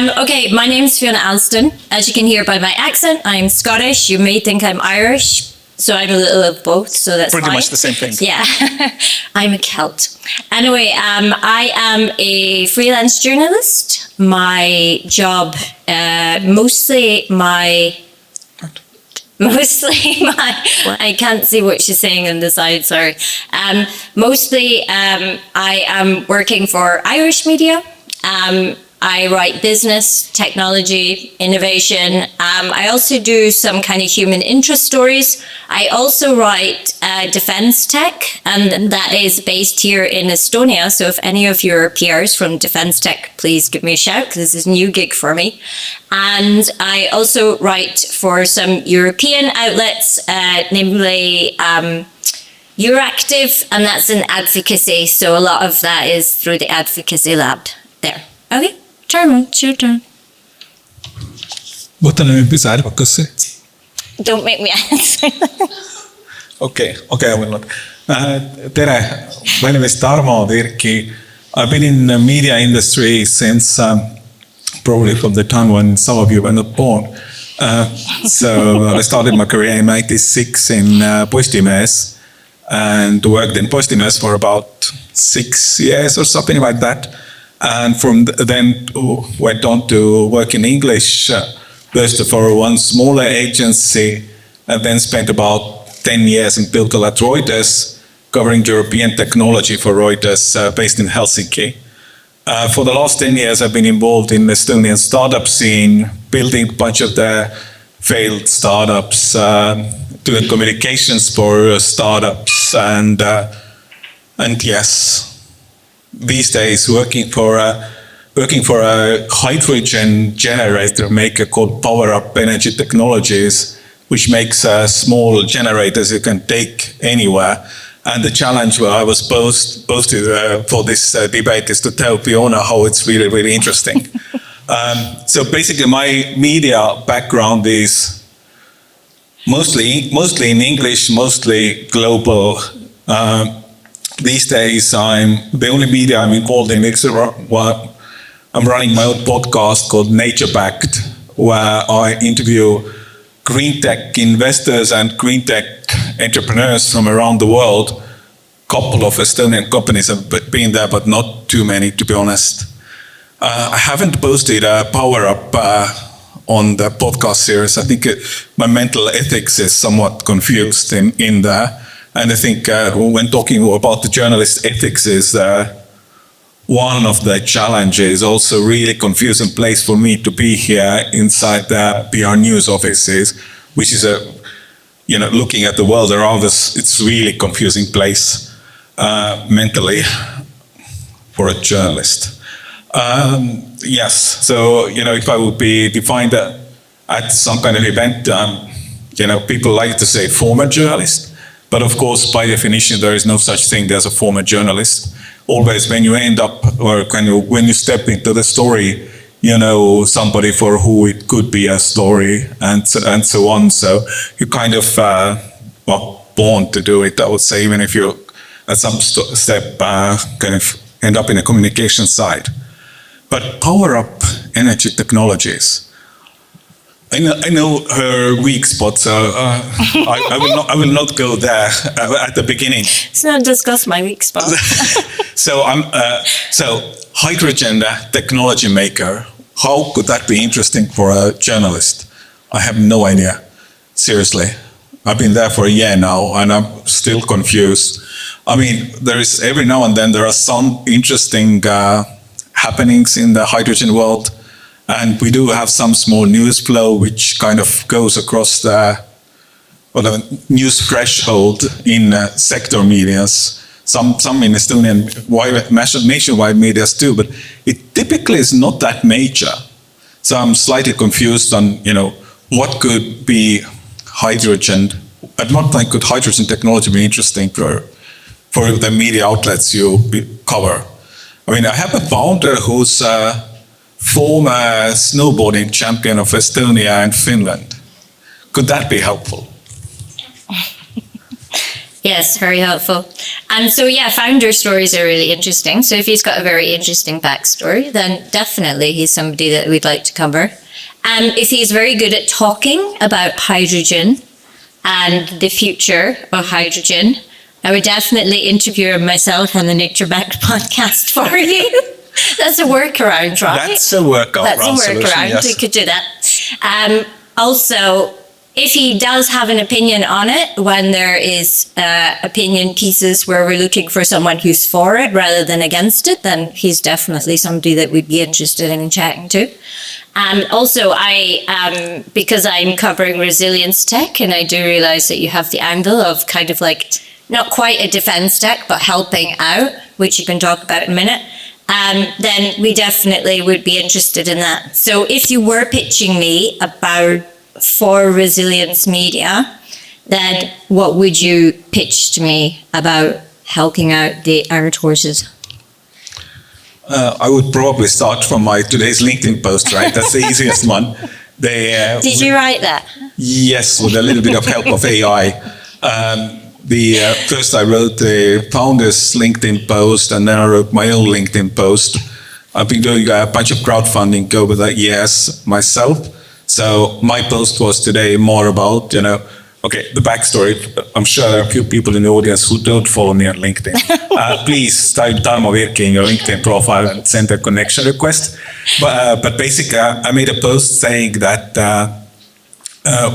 Okay, my name's Fiona Alston. As you can hear by my accent, I'm Scottish. You may think I'm Irish, so I'm a little of both, so that's pretty fine. much the same thing. Yeah, I'm a Celt. Anyway, I am a freelance journalist. My job, mostly my, I can't see what she's saying on the side, sorry. Mostly I am working for Irish media. I write business, technology, innovation. I also do some kind of human interest stories. I also write defense tech, and that is based here in Estonia. So if any of your PRs from defense tech, please give me a shout, because this is a new gig for me. And I also write for some European outlets, namely Euractiv, and that's in advocacy. So a lot of that is through the advocacy lab there. Okay. Tarmo, it's your turn. Võtan nüüd pisar pakkasse. Don't make me answer. Okay, I will not. Tere, my name is Tarmo Virki. I've been in the media industry since probably from the time when some of you were not born. So I started my career in 1996 in PRtips and worked in PRtips for about 6 years or something like that. And from then went on to work in English, first for one smaller agency, and then spent about 10 years in Pilkala at Reuters, covering European technology for Reuters, based in Helsinki. For the last 10 years, I've been involved in the Estonian startup scene, building a bunch of the failed startups, doing communications for startups, and yes. These days, working for a hydrogen generator maker called PowerUp Energy Technologies, which makes small generators you can take anywhere. And the challenge where I was posted for this debate is to tell Fiona how it's really, really interesting. So basically, my media background is mostly in English, mostly global. These days, the only media I'm involved in is I'm running my own podcast called Nature Backed, where I interview green tech investors and green tech entrepreneurs from around the world. A couple of Estonian companies have been there, but not too many, to be honest. I haven't posted a power-up on the podcast series. I think my mental ethics is somewhat confused in there. And I think when talking about the journalist ethics is one of the challenges, also really confusing place for me to be here inside the PR News offices, which is looking at the world around us, it's really confusing place mentally for a journalist. Yes, so if I would be defined at some kind of event, people like to say former journalist. But of course, by definition, there is no such thing as a former journalist. Always when you end up, or when you step into the story, you know somebody for who it could be a story, and so on. So you kind of born to do it, I would say, even if you at some step kind of end up in a communication side. But PowerUp Energy Technologies. I know her weak spot, so I will not go there at the beginning. Let's not discuss my weak spot. So hydrogen technology maker. How could that be interesting for a journalist? I have no idea. Seriously, I've been there for a year now, and I'm still confused. I mean, every now and then there are some interesting happenings in the hydrogen world. And we do have some small news flow which kind of goes across the news threshold in sector medias. Some in Estonian nationwide medias too, but it typically is not that major. So I'm slightly confused on what could be hydrogen. At what point could hydrogen technology be interesting for the media outlets you cover? I mean, I have a founder who's former snowboarding champion of Estonia and Finland. Could that be helpful? Yes, very helpful. And so, yeah, founder stories are really interesting. So if he's got a very interesting backstory, then definitely he's somebody that we'd like to cover. And if he's very good at talking about hydrogen and the future of hydrogen, I would definitely interview him myself on the Nature Backed podcast for you. That's a workaround, right? That's a workaround solution, yes. We could do that. Also, if he does have an opinion on it, when there is opinion pieces where we're looking for someone who's for it rather than against it, then he's definitely somebody that we'd be interested in chatting to. And also, because I'm covering resilience tech, and I do realize that you have the angle of kind of like not quite a defense tech, but helping out, which you can talk about in a minute. Then we definitely would be interested in that. So if you were pitching me about for resilience media, then what would you pitch to me about helping out the Irish horses? I would probably start from my today's LinkedIn post, right? That's the easiest one. Did you write that? Yes, with a little bit of help of AI. First I wrote the founder's LinkedIn post, and then I wrote my own LinkedIn post. I've been doing a bunch of crowdfunding over the years myself. So my post was today more about, the backstory. I'm sure there are a few people in the audience who don't follow me on LinkedIn. Please type Tarmo Virki in your LinkedIn profile and send a connection request. But basically, I made a post saying that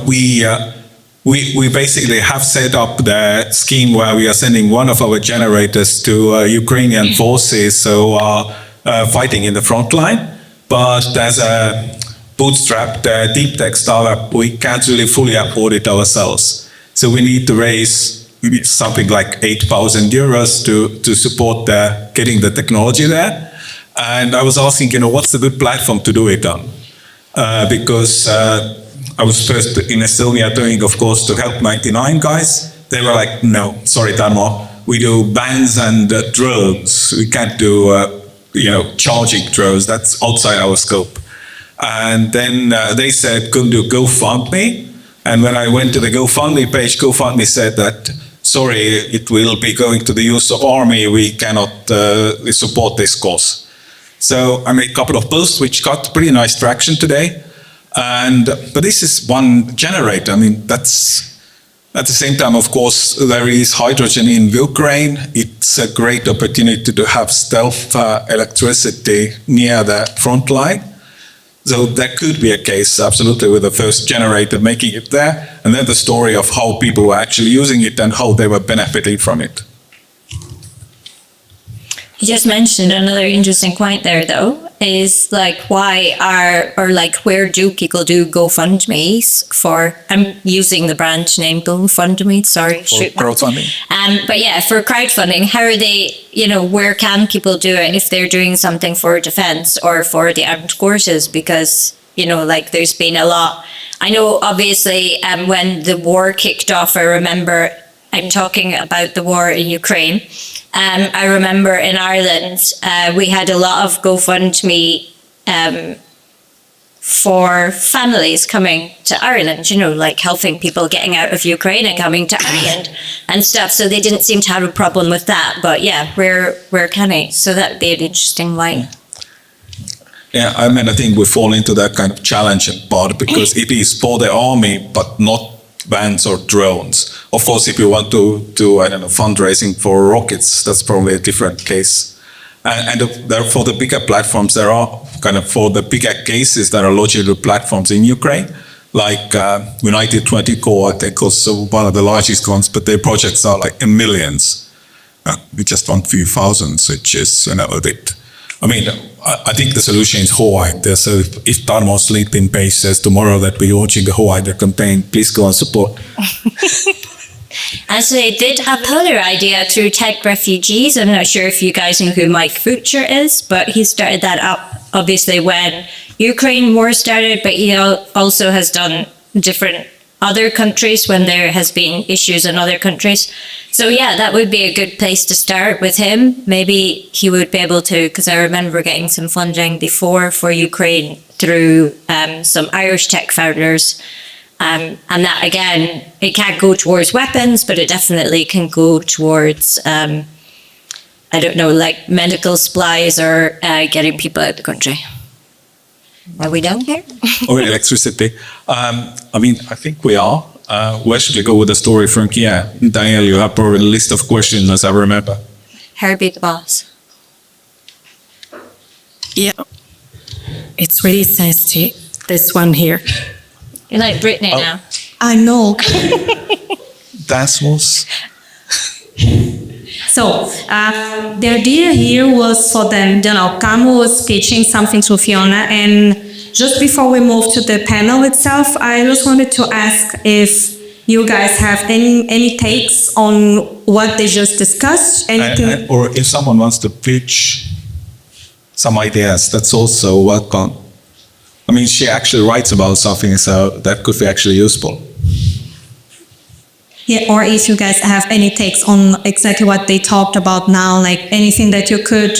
we basically have set up the scheme where we are sending one of our generators to Ukrainian forces who are fighting in the front line. But as a bootstrapped deep tech startup, we can't really fully afford it ourselves. So we need to raise something like 8,000 euros to support getting the technology there. And I was asking, what's the good platform to do it on? Because I was first in Estonia doing, of course, to help 99 guys. They were like, no, sorry, Tarmo, we do bands and drones. We can't do, charging drones. That's outside our scope. And then they said, couldn't do GoFundMe. And when I went to the GoFundMe page, GoFundMe said that, sorry, it will be going to the use of army. We cannot support this cause. So I made a couple of posts which got pretty nice traction today. But this is one generator. I mean, that's at the same time, of course, there is hydrogen in Ukraine. It's a great opportunity to have stealth electricity near the front line. So that could be a case, absolutely, with the first generator making it there, and then the story of how people were actually using it and how they were benefiting from it. You just mentioned another interesting point there, though, is like where do people do GoFundMes for? I'm using the brand name GoFundMe. Sorry, for crowdfunding. But yeah, for crowdfunding, how are they? Where can people do it if they're doing something for defense or for the armed forces? Because there's been a lot. I know, obviously, when the war kicked off, I remember I'm talking about the war in Ukraine. I remember in Ireland, we had a lot of GoFundMe for families coming to Ireland, helping people getting out of Ukraine and coming to Ireland and stuff. So they didn't seem to have a problem with that. But yeah, where can I? So that'd be an interesting line. Yeah, I think we fall into that kind of challenging part because it is for the army, but not vans or drones. Of course, if you want to do, fundraising for rockets, that's probably a different case. And therefore, the bigger platforms, there are for the bigger cases, there are logical platforms in Ukraine, like United 24, I think, also one of the largest ones, but their projects are like in millions. We just want a few thousands, which is, a bit. I think the solution is Hawaii. So if Tarmo's LinkedIn page says tomorrow that we're launching a Hawaii campaign, please go and support. And so they did have another idea through Tech Refugees. I'm not sure if you guys know who Mike Futcher is, but he started that up obviously when Ukraine war started, but he also has done different other countries when there has been issues in other countries. So yeah, that would be a good place to start with him. Maybe he would be able to, because I remember getting some funding before for Ukraine through some Irish tech founders. And that, again, it can't go towards weapons, but it definitely can go towards, I don't know, like medical supplies or getting people out of the country. Are we done here? Or electricity. I mean, I think we are. Where should we go with the story from here? Danielle, you have probably a list of questions, as I remember. Herbie the boss. Yeah. It's really sensitive, this one here. You're like Britney now. I know. That was... So, the idea here was for them, Tarmo was pitching something to Fiona, and just before we move to the panel itself, I just wanted to ask if you guys have any takes on what they just discussed. Anything? Or if someone wants to pitch some ideas, that's also welcome. I mean, she actually writes about something, so that could be actually useful. Yeah, or if you guys have any takes on exactly what they talked about now, like anything that you could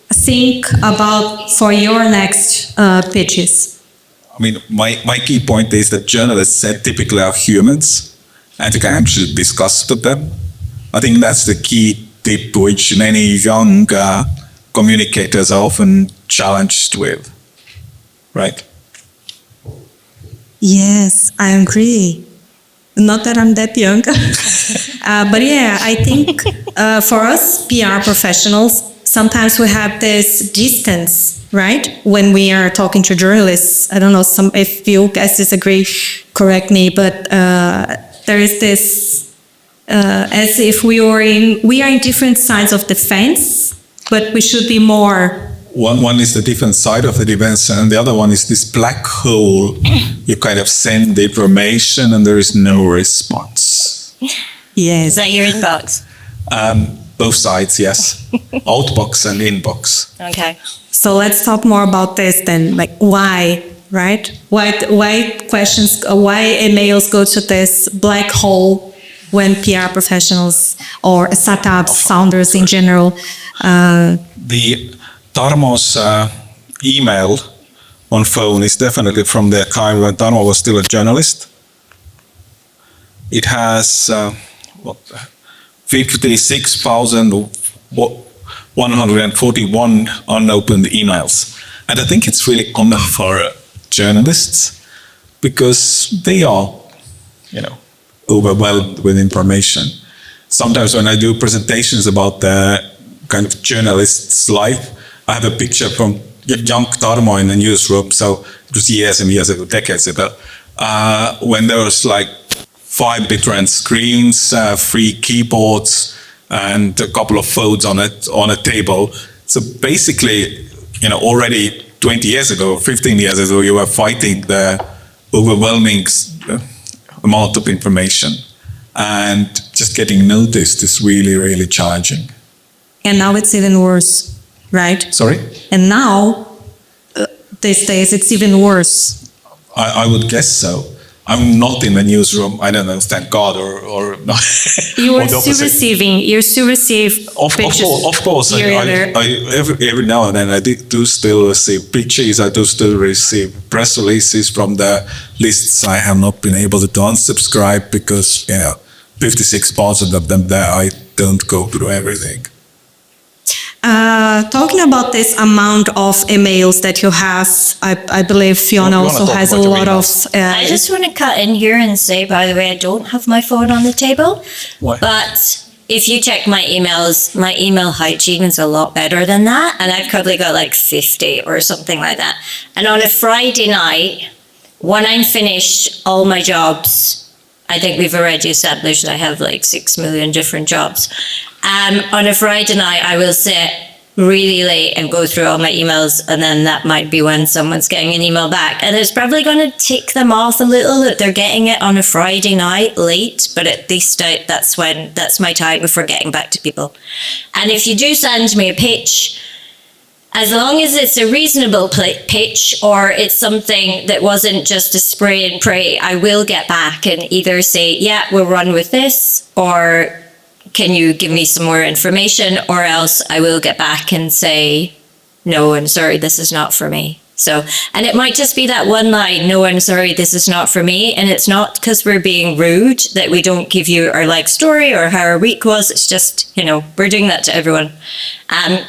think about for your next pitches. I mean, my key point is that journalists typically are humans, and you can actually discuss with them. I think that's the key tip which many young communicators are often challenged with, right? Yes, I agree. Not that I'm that young. But yeah, I think for us PR professionals, sometimes we have this distance, right? When we are talking to journalists. I don't know if you guys disagree, correct me, but there is this, as if we are in different sides of the fence, but we should be more. One is the different side of the defense, and the other one is this black hole. You kind of send the information and there is no response. Yes. Is that your inbox? Both sides, yes. Outbox and inbox. Okay. So let's talk more about this then. Like why, right? Why questions? Why emails go to this black hole when PR professionals or startups, founders in general? The Tarmo's email on phone is definitely from the time when Tarmo was still a journalist. It has 56,141 unopened emails. And I think it's really common for journalists because they are, overwhelmed with information. Sometimes when I do presentations about the kind of journalist's life, I have a picture from young Tarmo in the newsroom, so it was years and years ago, decades ago, when there was like 5 different screens, 3 keyboards, and a couple of phones on a table. So basically, already 20 years ago, 15 years ago, you were fighting the overwhelming amount of information, and just getting noticed is really, really challenging. And now it's even worse. Right? Sorry? And now, these days, it's even worse. I would guess so. I'm not in the newsroom. I don't know, thank God, or not. You're still receiving Of course. Every now and then I do still receive pitches. I do still receive press releases from the lists. I have not been able to unsubscribe because, 56,000 of them there. I don't go through everything. Talking about this amount of emails that you have, I believe Fiona also has a lot of... I just want to cut in here and say, by the way, I don't have my phone on the table. Why? But if you check my emails, my email hygiene is a lot better than that. And I've probably got like 50 or something like that. And on a Friday night, when I'm finished all my jobs, I think we've already established I have like 6 million different jobs. On a Friday night, I will sit really late and go through all my emails, and then that might be when someone's getting an email back. And it's probably going to tick them off a little that they're getting it on a Friday night late, but at least that's my time before getting back to people. And if you do send me a pitch, as long as it's a reasonable pitch or it's something that wasn't just a spray and pray, I will get back and either say, yeah, we'll run with this, or can you give me some more information, or else I will get back and say, no, I'm sorry, this is not for me. So, and it might just be that one line, no, I'm sorry, this is not for me. And it's not because we're being rude that we don't give you our like story or how our week was. It's just, you know, we're doing that to everyone.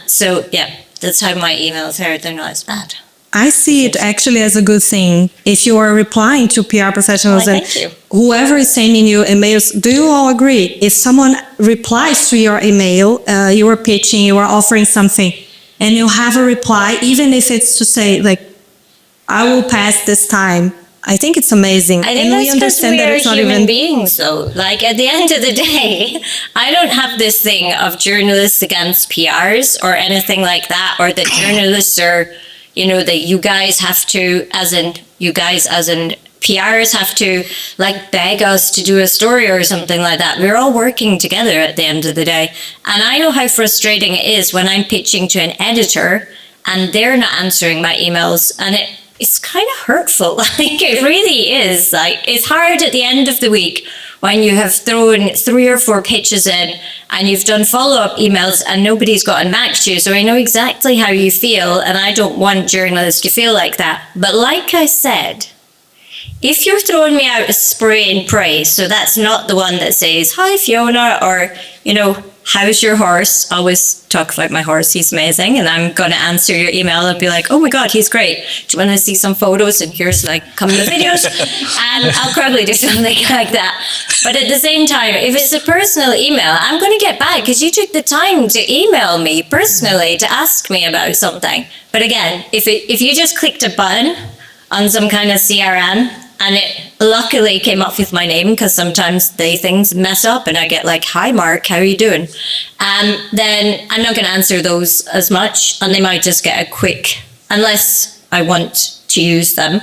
So yeah, that's how my emails are. They're not as bad. I see it actually as a good thing. If you are replying to PR professionals Well, and thank you. whoever is sending you emails, do you all agree? If someone replies to your email, you are pitching, you are offering something, and you have a reply, even if it's to say, like, I will pass this time, I think it's amazing. I think that's because we are human beings, though. Like, at the end of the day, I don't have this thing of journalists against PRs or anything like that, or that journalists are, you know, that you guys have to, as in PRs have to, like, beg us to do a story or something like that. We're all working together at the end of the day. And I know how frustrating it is when I'm pitching to an editor and they're not answering my emails, and it's kind of hurtful. Like, it really is. Like, it's hard at the end of the week when you have thrown 3 or 4 pitches in and you've done follow-up emails and nobody's gotten back to you. So I know exactly how you feel, and I don't want journalists to feel like that. But like I said, if you're throwing me out a spray and pray, so that's not the one that says, hi, Fiona, or, you know, how's your horse? Always talk about my horse. He's amazing. And I'm going to answer your email and be like, oh my God, he's great. Do you want to see some photos? And here's like a couple of videos. And I'll probably do something like that. But at the same time, if it's a personal email, I'm going to get back because you took the time to email me personally to ask me about something. But again, if you just clicked a button on some kind of CRM, and it luckily came up with my name, because sometimes things mess up and I get like, hi Mark, how are you doing? Then I'm not going to answer those as much, and they might just get a quick, unless I want to use them,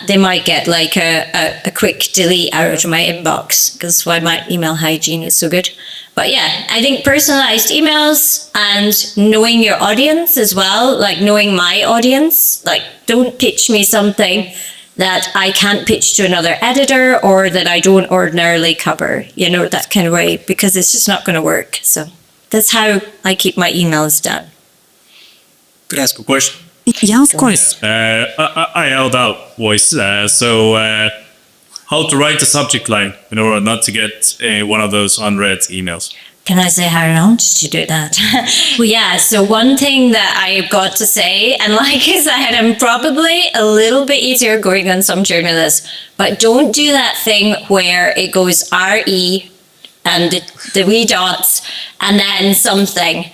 they might get like a quick delete out of my inbox, because why my email hygiene is so good. But yeah, I think personalized emails and knowing your audience as well, like knowing my audience, like don't pitch me something that I can't pitch to another editor or that I don't ordinarily cover, you know, that kind of way, because it's just not going to work. So that's how I keep my emails down. Could I ask a question? Yeah, of course. I held out voice, so how to write a subject line in order not to get one of those unread emails? Can I say how long did you do that? Well, yeah, so one thing that I've got to say, and like I said, I'm probably a little bit easier going than some journalists, but don't do that thing where it goes RE and the wee dots and then something,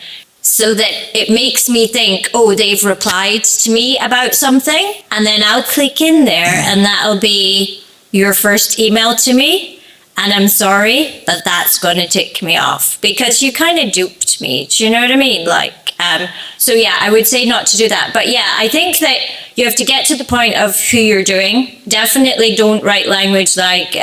so that it makes me think, oh, they've replied to me about something, and then I'll click in there and that'll be your first email to me. And I'm sorry, but that's going to tick me off because you kind of duped me. Do you know what I mean? Like, so yeah, I would say not to do that. But yeah, I think that you have to get to the point of who you're doing. Definitely don't write language like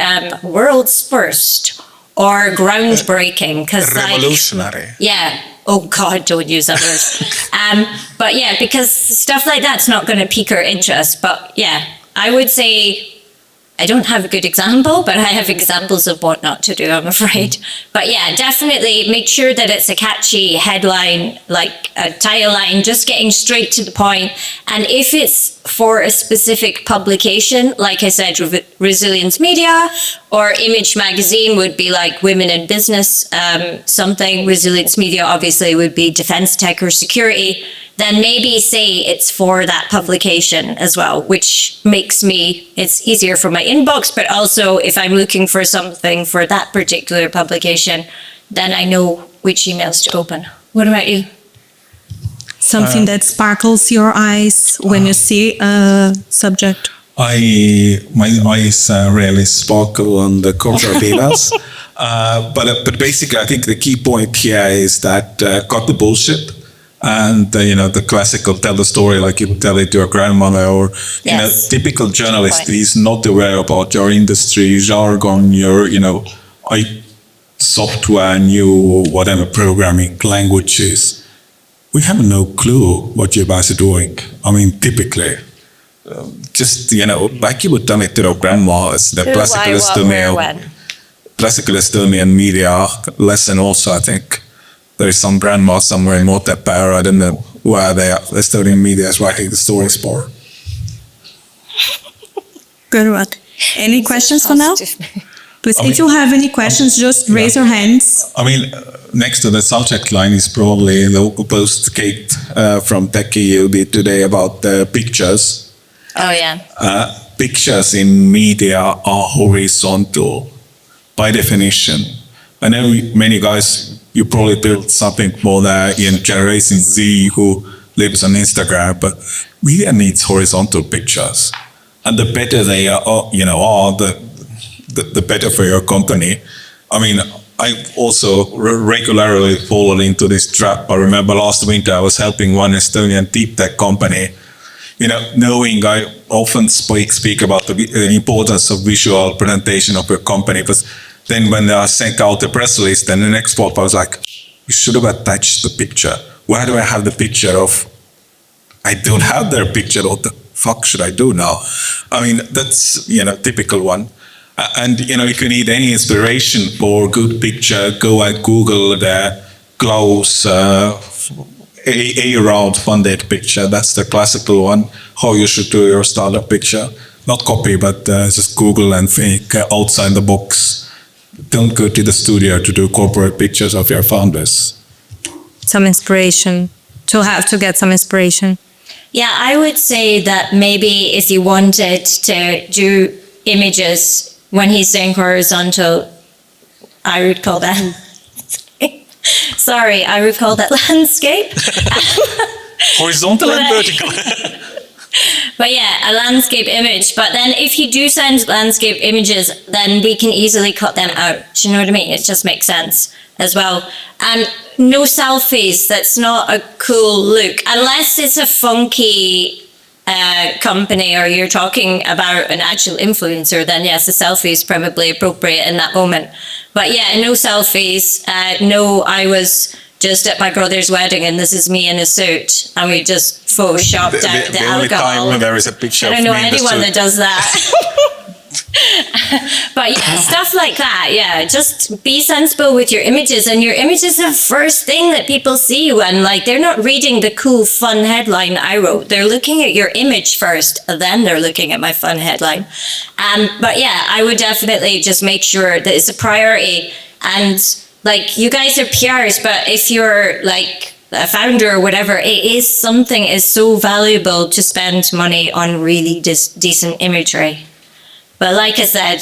world's first or groundbreaking. Revolutionary. Like, yeah. Oh God, don't use that word. But yeah, because stuff like that's not going to pique our interest. But yeah, I would say, I don't have a good example, but I have examples of what not to do, I'm afraid. But yeah, definitely make sure that it's a catchy headline, like a title line, just getting straight to the point. And if it's for a specific publication, like I said, Resilience Media or Image Magazine would be like Women in Business, something. Resilience Media obviously would be Defense Tech or Security. Then maybe say it's for that publication as well, which makes it's easier for my inbox, but also if I'm looking for something for that particular publication, then I know which emails to open. What about you? Something that sparkles your eyes when you see a subject. My eyes really sparkle on the corporate emails. But basically, I think the key point here is that cut the bullshit. And the classical tell the story like you would tell it to your grandmother, or Yes. Typical journalist is not aware about your industry jargon, your software, new whatever programming languages. We have no clue what you guys are doing. I mean, typically, just like you would tell it to your grandma. It's the classical Estonian media lesson. Also, I think. There is some grandma somewhere in Otepää, I don't know where the Estonian media is writing the stories for. Good one. Any questions for now? Please, if you have any questions, just raise your hands. I mean, next to the subject line is probably the post Kate from TechEU did today about the pictures. Oh, yeah. Pictures in media are horizontal by definition. I know many guys, you probably built something for the Generation Z who lives on Instagram, but media needs horizontal pictures. And the better they are, the better for your company. I mean, I also regularly fallen into this trap. I remember last winter I was helping one Estonian deep tech company. Knowing I often speak about the importance of visual presentation of your company, but then when I sent out the press release, then the next pop I was like, you should have attached the picture. Where do I have the picture of? I don't have their picture. What the fuck should I do now? I mean, that's, typical one. And, if you need any inspiration for a good picture, go and Google the Klaus A-round funded picture. That's the classical one, how you should do your startup picture. Not copy, but just Google and think outside the box. Don't go to the studio to do corporate pictures of your founders. Some inspiration, to get some inspiration. Yeah, I would say that maybe if you wanted to do images, when he's saying horizontal, I would call that, I would call that landscape. Horizontal and vertical. But yeah, a landscape image. But then if you do send landscape images, then we can easily cut them out. Do you know what I mean? It just makes sense as well. And no selfies. That's not a cool look. Unless it's a funky company or you're talking about an actual influencer, then yes, a selfie is probably appropriate in that moment. But yeah, no selfies. No, I was just at my brother's wedding and this is me in a suit and we just photoshopped out the only alcohol. time there is a picture of I don't know me in the anyone suit. that does that. But yeah, stuff like that. Yeah, just be sensible with your images, and your image is the first thing that people see when, they're not reading the cool, fun headline I wrote. They're looking at your image first, and then they're looking at my fun headline. But yeah, I would definitely just make sure that it's a priority. And you guys are PRs, but if you're a founder or whatever, it is something is so valuable to spend money on really decent imagery. But like I said,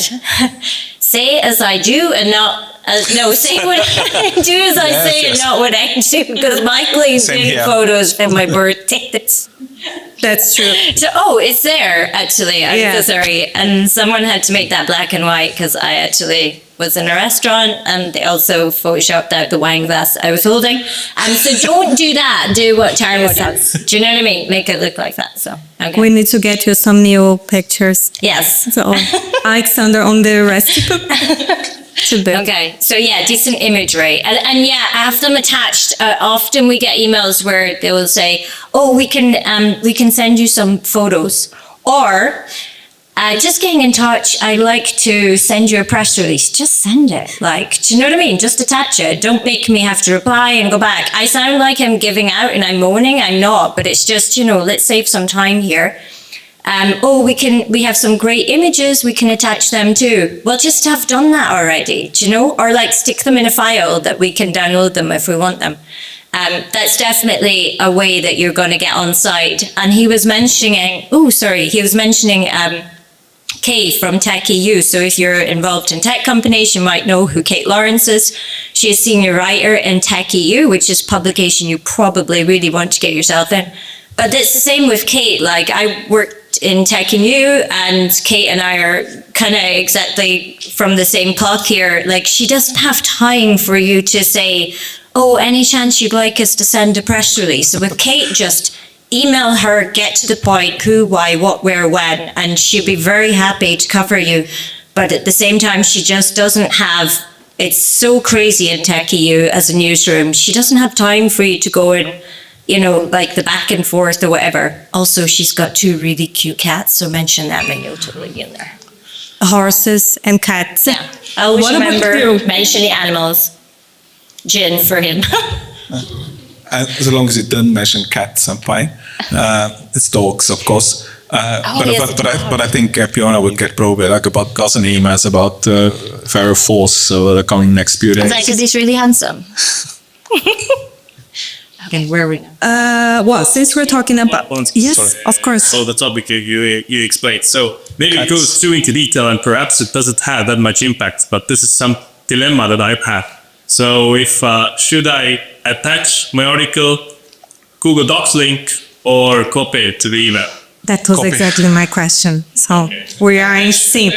say as I do and not say what I do as I say and not what I do, because my LinkedIn photos from my birthday. That's true. So, it's there actually. I'm so sorry. And someone had to make that black and white because I actually was in a restaurant and they also photoshopped out the wine glass I was holding. So don't do that. Do what Tarmo does. Do you know what I mean? Make it look like that. So okay. We need to get you some new pictures. Yes. So Alexander on the recipe. Okay, so yeah, decent imagery, and yeah, I have them attached. Often we get emails where they will say, "Oh, we can send you some photos," or just getting in touch. I'd like to send you a press release. Just send it. Do you know what I mean? Just attach it. Don't make me have to reply and go back. I sound like I'm giving out and I'm moaning. I'm not, but it's just let's save some time here. We have some great images, we can attach them too. Well, just have done that already, do you know? Or stick them in a file that we can download them if we want them. That's definitely a way that you're going to get on site. And he was mentioning Kate from TechEU. So if you're involved in tech companies, you might know who Kate Lawrence is. She's a senior writer in TechEU, which is a publication you probably really want to get yourself in. But it's the same with Kate. I worked in TechEU and Kate and I are kind of exactly from the same cloth here. She doesn't have time for you to say, oh, any chance you'd like us to send a press release? So with Kate, just email her, get to the point, who, why, what, where, when, and she'll be very happy to cover you. But at the same time, she just doesn't have, it's so crazy in TechEU as a newsroom. She doesn't have time for you to go in, the back and forth or whatever. Also, she's got 2 really cute cats, so mention them and you'll totally be in there. Horses and cats. Yeah. I always remember mentioning animals. Gin for him. as long as it doesn't mention cats, I'm fine. It's dogs, of course. But I think Fiona will get probably like about dozen emails about Pharaoh Force over the coming next few days. Because he's really handsome. Okay, where are we now? Well, since we're talking about yes, Sorry. of course. So the topic you explained. So maybe it Cats. goes too into detail, and perhaps it doesn't have that much impact. But this is some dilemma that I've had. So if should I attach my article, Google Docs link, or copy it to the email? That was Copy. exactly my question. So we are in sync.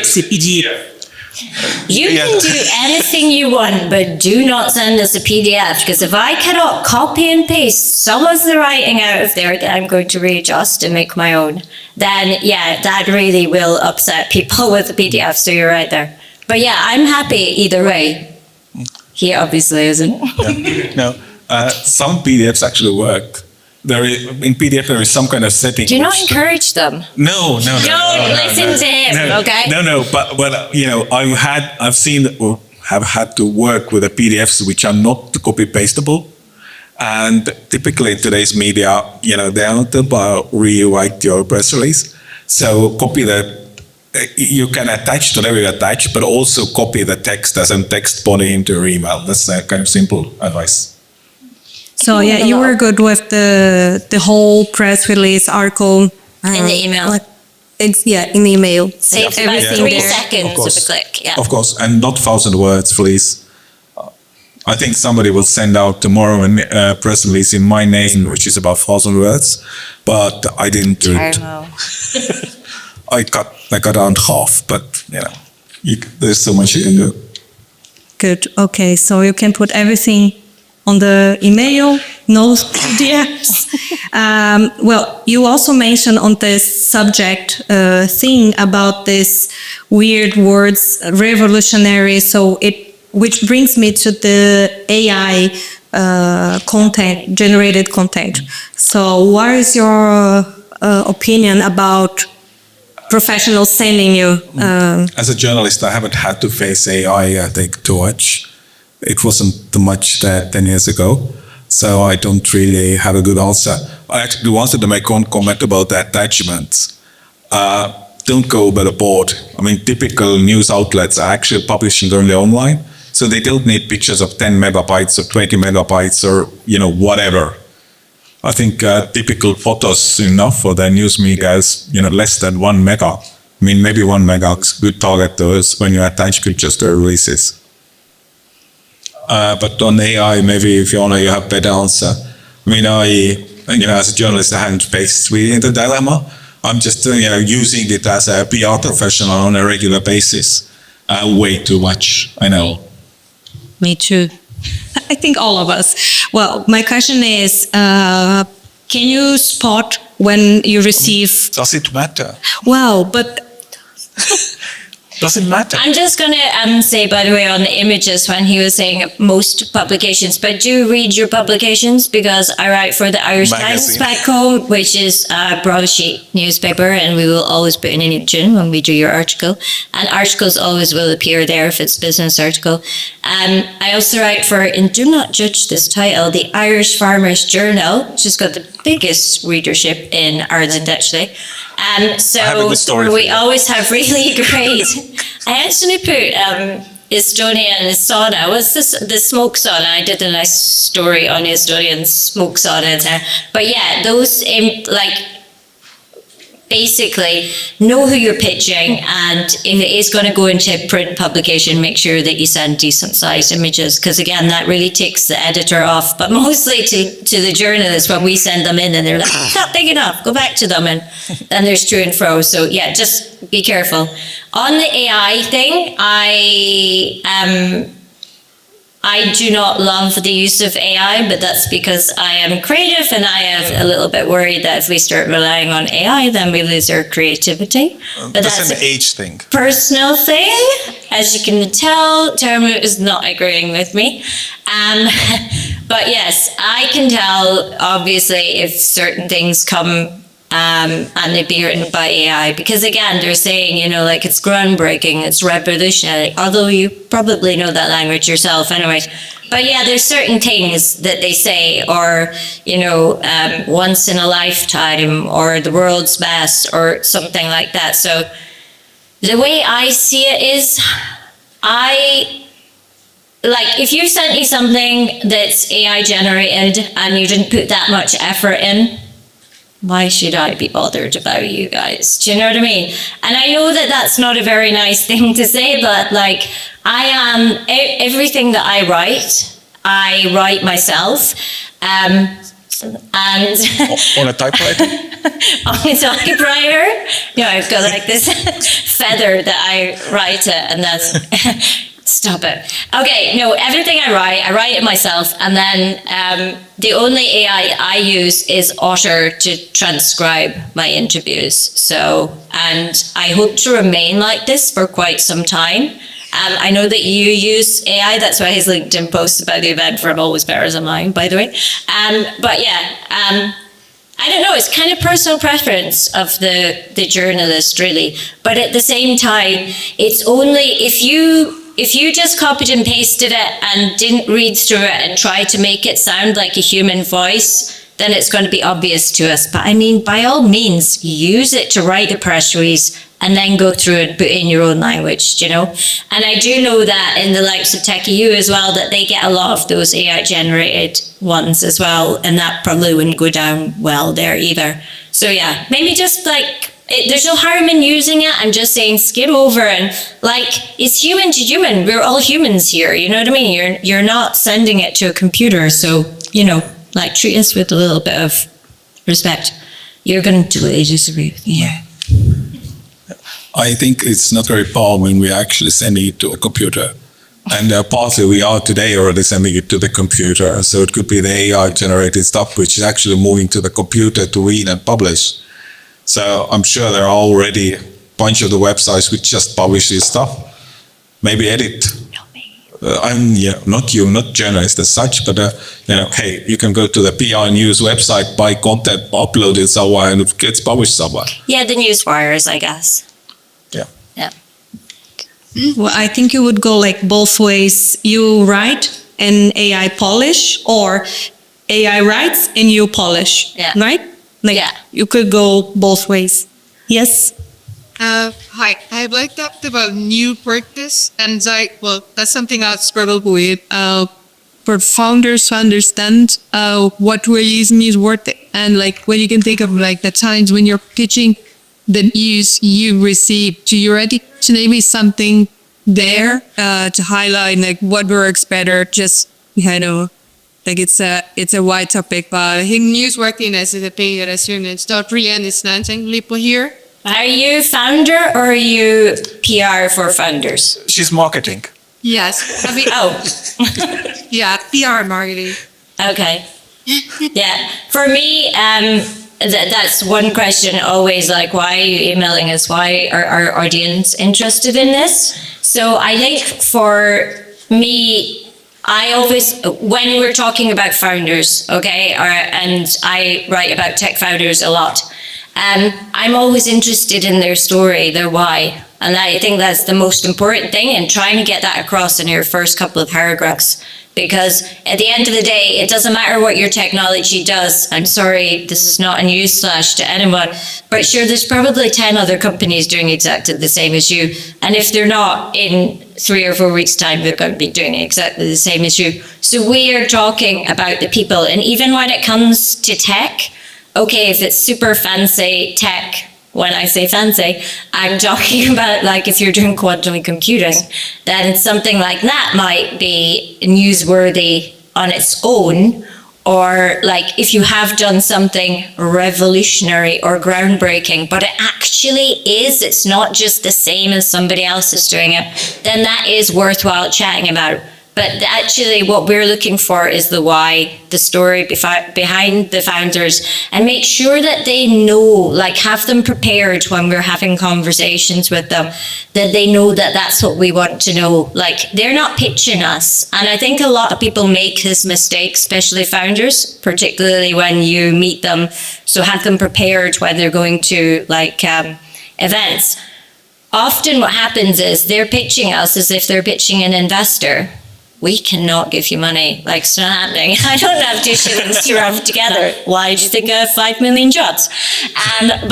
You can do anything you want, but do not send us a PDF, because if I cannot copy and paste some of the writing out of there that I'm going to readjust and make my own, then yeah, that really will upset people with the PDF. So you're right there. But yeah, I'm happy either way. He obviously isn't. No, some PDFs actually work. In PDF there is some kind of setting. Do not which- encourage them. No. Don't listen to him, okay? No. But you know, I've seen or have had to work with the PDFs which are not copy pastable, and typically in today's media, you know, they are not about rewrite your press release. So copy you can attach to whatever you attach, but also copy the text as a text body into your email. That's a kind of simple advice. So yeah, you were good with the whole press release article In the email. In the email. Saves about Everything 3 there. seconds of a click. Yeah. Of course, and not 1,000 words, please. I think somebody will send out tomorrow a press release in my name, which is about 1,000 words, but I didn't do it. Tarmo. I cut down half, but you know, there's so much you can do. Good. Okay, so you can put everything on the email, no PDFs. Well, you also mentioned on this subject thing about this weird words, revolutionary. So which brings me to the AI content, generated content. So what is your opinion about professionals sending you? As a journalist, I haven't had to face AI, I think, too much. It wasn't much that 10 years ago, so I don't really have a good answer. I actually wanted to make one comment about the attachments. Don't go overboard. I mean, typical news outlets are actually publishing only online, so they don't need pictures of 10 megabytes or 20 megabytes or, you know, whatever. I think typical photos enough for the news media is, you know, less than 1 mega. I mean, maybe 1 mega is good target those when you attach pictures to releases. But on AI, maybe Fiona, you have better answer. I mean, as a journalist, I haven't faced really the dilemma. I'm just, using it as a PR professional on a regular basis. Way too much, I know. Me too. I think all of us. Well, my question is, can you spot when you receive... Does it matter? Well, but... Does it matter? I'm just going to say, by the way, on the images when he was saying most publications, but do read your publications, because I write for the Irish Times Magazine. back home, which is a broadsheet newspaper, and we will always put in a tune when we do your article. And articles always will appear there if it's a business article. I also write for, and do not judge this title, the Irish Farmers Journal, which has got the biggest readership in Ireland, actually. So I have a good story for we you. always have really great. I actually put Estonia and sauna. What's this? The smoke sauna. I did a nice story on Estonian smoke sauna. But yeah, those basically know who you're pitching, and if it is going to go into print publication, make sure that you send decent sized images, because again, that really takes the editor off. But mostly to the journalists when we send them in and they're like, not big enough, go back to them, and then there's to and fro. So yeah, just be careful. On the AI thing, I do not love the use of AI, but that's because I am creative, and I am a little bit worried that if we start relying on AI, then we lose our creativity. But That's that's an a age thing. personal thing. As you can tell, Tarmo is not agreeing with me. But yes, I can tell, obviously, if certain things come and they'd be written by AI. Because again, they're saying, you know, like it's groundbreaking, it's revolutionary, although you probably know that language yourself anyway. But yeah, there's certain things that they say, or, you know, once in a lifetime, or the world's best, or something like that. So the way I see it is, like, if you sent me something that's AI generated and you didn't put that much effort in, why should I be bothered about you guys? Do you know what I mean? And I know that that's not a very nice thing to say, but like, I am, everything that I write myself. And On a typewriter? on a typewriter. You know, I've got like this feather that I write it, and then stop it. Okay, no, everything I write it myself, and then the only AI I use is Otter to transcribe my interviews. So, and I hope to remain like this for quite some time. I know that you use AI, that's why his LinkedIn post about the event from Always Better Than Mine, by the way. But yeah, I don't know, it's kind of personal preference of the journalist, really. But at the same time, it's only if you just copied and pasted it and didn't read through it and tried to make it sound like a human voice, then it's going to be obvious to us. But I mean, by all means, use it to write a press release and then go through and put in your own language, you know? And I do know that in the likes of TechEU as well, that they get a lot of those AI generated ones as well, and that probably wouldn't go down well there either. So yeah, maybe just like, there's no harm in using it. I'm just saying, skip over and like, it's human to human. We're all humans here. You know what I mean? You're not sending it to a computer. So, you know, like, treat us with a little bit of respect. You're going to totally disagree with me here. I think it's not very powerful when we actually send it to a computer. And partly we are today already sending it to the computer. So it could be the AI generated stuff, which is actually moving to the computer to read and publish. So I'm sure there are already a bunch of the websites which just publish this stuff. Maybe edit. Not you, not journalists as such, but you know, hey, you can go to the PR News website, buy content, upload it somewhere, and it gets published somewhere. Yeah, the news wires, I guess. Yeah. Yeah. Well, I think you would go like both ways. You write and AI polish, or AI writes and you polish, right? Like, Yeah. you could go both ways. Yes? Hi, I'd like to talk about new practice, and that's something I struggle with. For founders to understand what really is newsworthy, and like when you can think of like the times when you're pitching the news you receive, do you already to maybe something there to highlight like what works better? Just like it's a wide topic, but I think newsworthiness is a thing that as students don't really understand people here. Are you founder or are you PR for founders? She's marketing. Yes. Yeah, PR marketing. Okay. Yeah. For me, that's one question always, like, why are you emailing us? Why are our audience interested in this? So I think for me, I always, when we're talking about founders, okay, and I write about tech founders a lot, I'm always interested in their story, their why. And I think that's the most important thing, and trying to get that across in your first couple of paragraphs. Because at the end of the day, it doesn't matter what your technology does. I'm sorry, this is not a newsflash to anyone, but sure, there's probably 10 other companies doing exactly the same as you. And if they're not, in 3 or 4 weeks' time, they're going to be doing exactly the same as you. So we are talking about the people. And even when it comes to tech, okay, if it's super fancy tech, when I say fancy, I'm talking about like if you're doing quantum computing, then something like that might be newsworthy on its own. Or like if you have done something revolutionary or groundbreaking, but it actually is, it's not just the same as somebody else is doing it, then that is worthwhile chatting about. But actually what we're looking for is the why, the story behind the founders, and make sure that they know, like have them prepared when we're having conversations with them, that they know that that's what we want to know. Like they're not pitching us. And I think a lot of people make this mistake, especially founders, particularly when you meet them. So have them prepared when they're going to like events. Often what happens is they're pitching us as if they're pitching an investor. We cannot give you money. Like, it's not happening. I don't have 2 shillings to rub together. Why do you think I have 5 million jobs?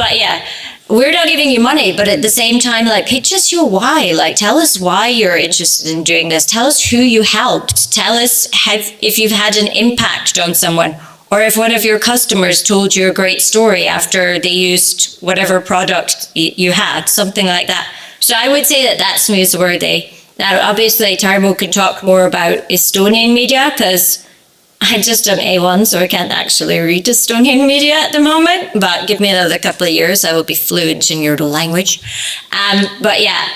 But yeah, we're not giving you money, but at the same time, like, pitch us your why. Like, tell us why you're interested in doing this. Tell us who you helped. Tell us if you've had an impact on someone, or if one of your customers told you a great story after they used whatever product you had, something like that. So I would say that that's newsworthy. Now, obviously, Tarmo can talk more about Estonian media, because I've just done A1, so I can't actually read Estonian media at the moment. But give me another couple of years, I will be fluent in your language. But yeah,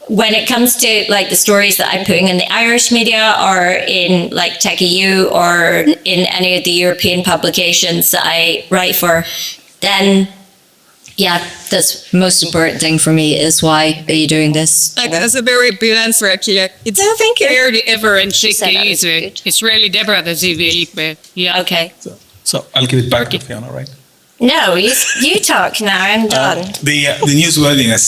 when it comes to like the stories that I'm putting in the Irish media or in like Tech EU or in any of the European publications that I write for, then yeah, that's the most important thing for me is why are you doing this? Like, that's a very good answer, actually. It's rarely ever in Czech. It's rarely ever at the TV, but yeah. Okay. So I'll give it back to Fiona, right? No, you talk now. I'm done. The newsworthiness,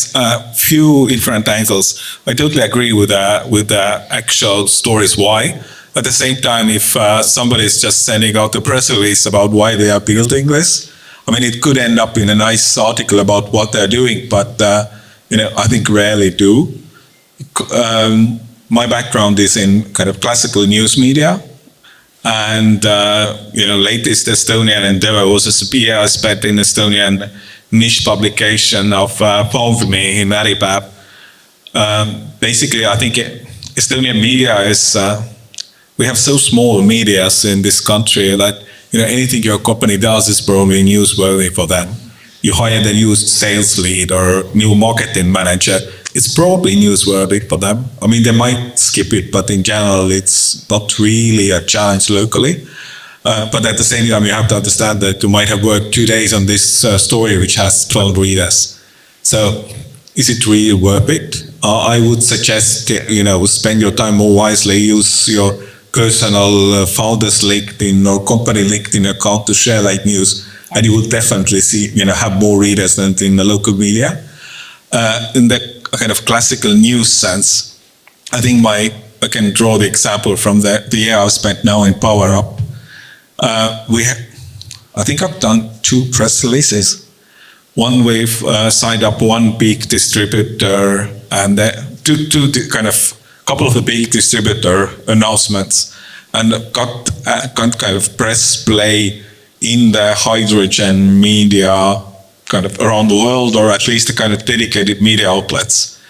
few different angles. I totally agree with the actual stories why. At the same time, if somebody is just sending out a press release about why they are building this, I mean, it could end up in a nice article about what they're doing, but I think rarely do. My background is in kind of classical news media. And, latest Estonian endeavor was a year I spent in Estonian niche publication of Fiona in Äripäev. Basically, I think Estonian media is, we have so small medias in this country that, anything your company does is probably newsworthy for them. You hire the new sales lead or new marketing manager, it's probably newsworthy for them. I mean, they might skip it, but in general, it's not really a challenge locally. But at the same time, you have to understand that you might have worked 2 days on this story, which has 12 readers. So is it really worth it? I would suggest, spend your time more wisely, use your personal founders LinkedIn or company LinkedIn account to share like news, and you will definitely see, have more readers than in the local media. In the kind of classical news sense, I think I can draw the example from the year I've spent now in PowerUp. I think I've done 2 press releases. One we've signed up one big distributor and two kind of couple of the big distributor announcements, and got kind of press play in the hydrogen media kind of around the world, or at least the kind of dedicated media outlets.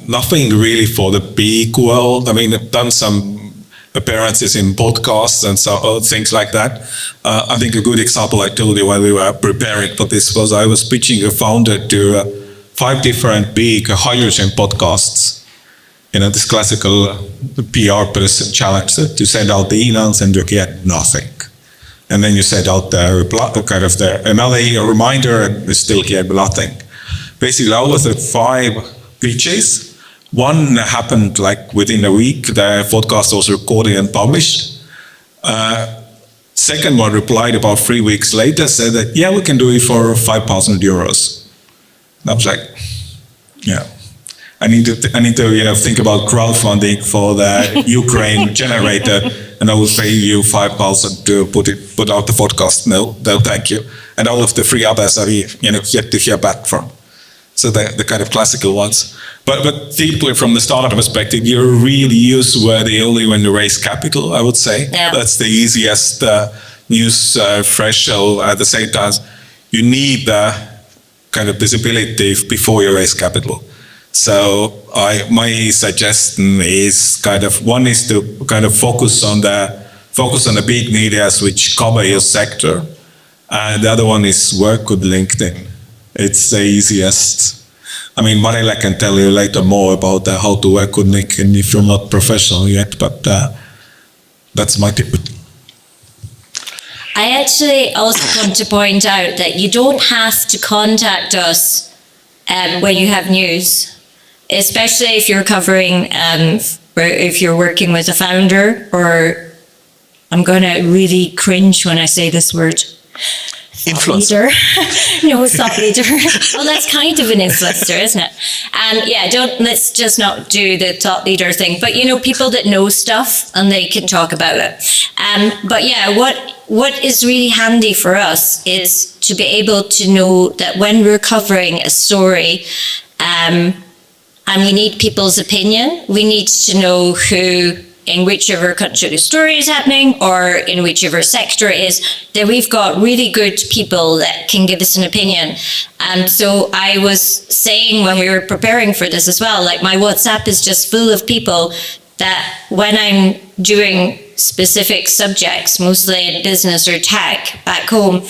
Nothing really for the big world. I mean, I've done some appearances in podcasts and so things like that. I think a good example I told you while we were preparing for this was I was pitching a founder to 5 different big hydrogen podcasts. This classical PR person challenge to send out the emails and you get nothing. And then you send out the MLA reminder and you still get nothing. Basically, out of the 5 pitches, one happened like within a week. The podcast was recorded and published. Second one replied about 3 weeks later, said that, yeah, we can do it for 5,000 euros. And I was like, yeah. I need to think about crowdfunding for the Ukraine generator, and I will pay you 5,000 to put out the podcast. No, thank you. And all of the 3 others are yet to hear back from. So the kind of classical ones. But deeply from the startup perspective, you're really newsworthy only when you raise capital, I would say. Yeah. That's the easiest news threshold. At the same time, you need the kind of visibility before you raise capital. So my suggestion is one is to kind of focus on the big medias which cover your sector, and the other one is work with LinkedIn. It's the easiest I mean, Marilla can tell you later more about how to work with LinkedIn if you're not professional yet, but that's my tip. I actually also want to point out that you don't have to contact us when you have news, especially if you're covering, if you're working with a founder, or I'm going to really cringe when I say this word. Influencer. No, thought leader. Well, that's kind of an influencer, isn't it? And yeah, let's just not do the thought leader thing. But you know, people that know stuff and they can talk about it. But yeah, what is really handy for us is to be able to know that when we're covering a story, and we need people's opinion, we need to know who, in whichever country the story is happening or in whichever sector it is, that we've got really good people that can give us an opinion. And so I was saying when we were preparing for this as well, like my WhatsApp is just full of people that when I'm doing specific subjects, mostly in business or tech back home,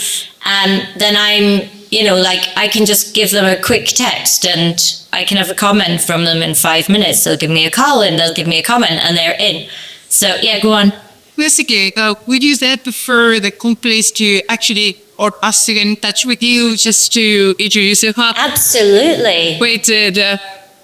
then I'm, you know, like I can just give them a quick text and I can have a comment from them in 5 minutes. They'll give me a call and they'll give me a comment and they're in. So yeah, go on. Basically, would you then prefer the companies to actually or us to get in touch with you just to introduce you? Absolutely.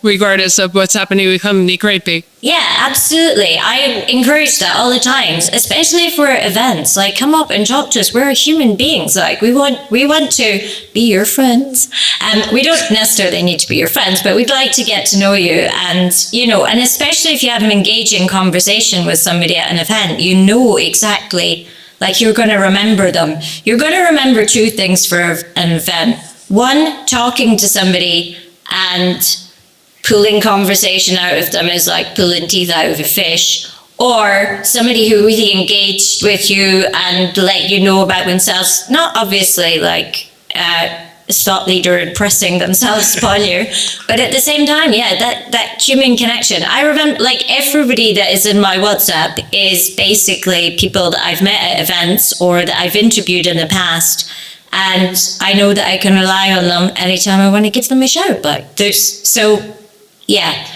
Regardless of what's happening with company currently. Yeah, absolutely. I encourage that all the time, especially for events. Like, come up and talk to us. We're human beings. Like, we want to be your friends. And we don't necessarily need to be your friends, but we'd like to get to know you. And, you know, and especially if you have an engaging conversation with somebody at an event, you know exactly, like, you're going to remember them. You're going to remember two things for an event. One, talking to somebody and pulling conversation out of them is like pulling teeth out of a fish, or somebody who really engaged with you and let you know about themselves, not obviously like a thought leader impressing themselves upon you, but at the same time, yeah, that human connection. I remember, like, everybody that is in my WhatsApp is basically people that I've met at events or that I've interviewed in the past. And I know that I can rely on them anytime I want to give them a shout. Yeah,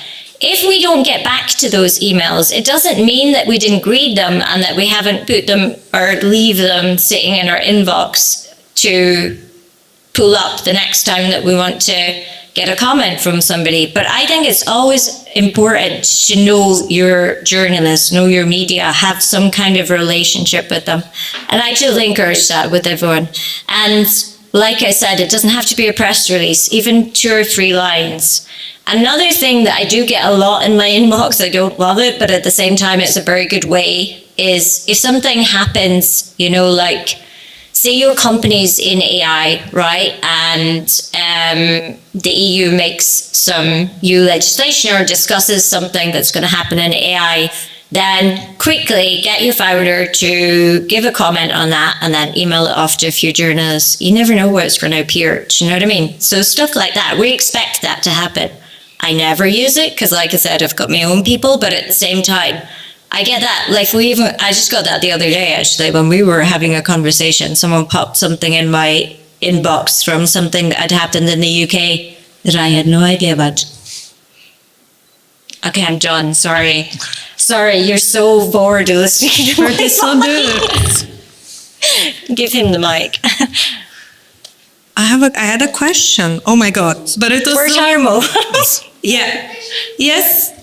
if we don't get back to those emails, it doesn't mean that we didn't read them and that we haven't put them or leave them sitting in our inbox to pull up the next time that we want to get a comment from somebody. But I think it's always important to know your journalists, know your media, have some kind of relationship with them. And I actually encourage that with everyone. And like I said, it doesn't have to be a press release, even 2 or 3 lines. Another thing that I do get a lot in my inbox, I don't love it, but at the same time, it's a very good way, is if something happens, you know, like, say your company's in AI, right? And the EU makes some EU legislation or discusses something that's going to happen in AI, then quickly get your founder to give a comment on that and then email it off to a few journalists. You never know where it's going to appear. Do you know what I mean? So stuff like that, we expect that to happen. I never use it because, like I said, I've got my own people, but at the same time, I get that. Like, I just got that the other day, actually, when we were having a conversation. Someone popped something in my inbox from something that had happened in the UK that I had no idea about. Okay, I'm done. Sorry, you're so bored of listening to my It's so good. Give him the mic. I had a question. Oh my God. But it was For Tarmo. Yeah. Yes.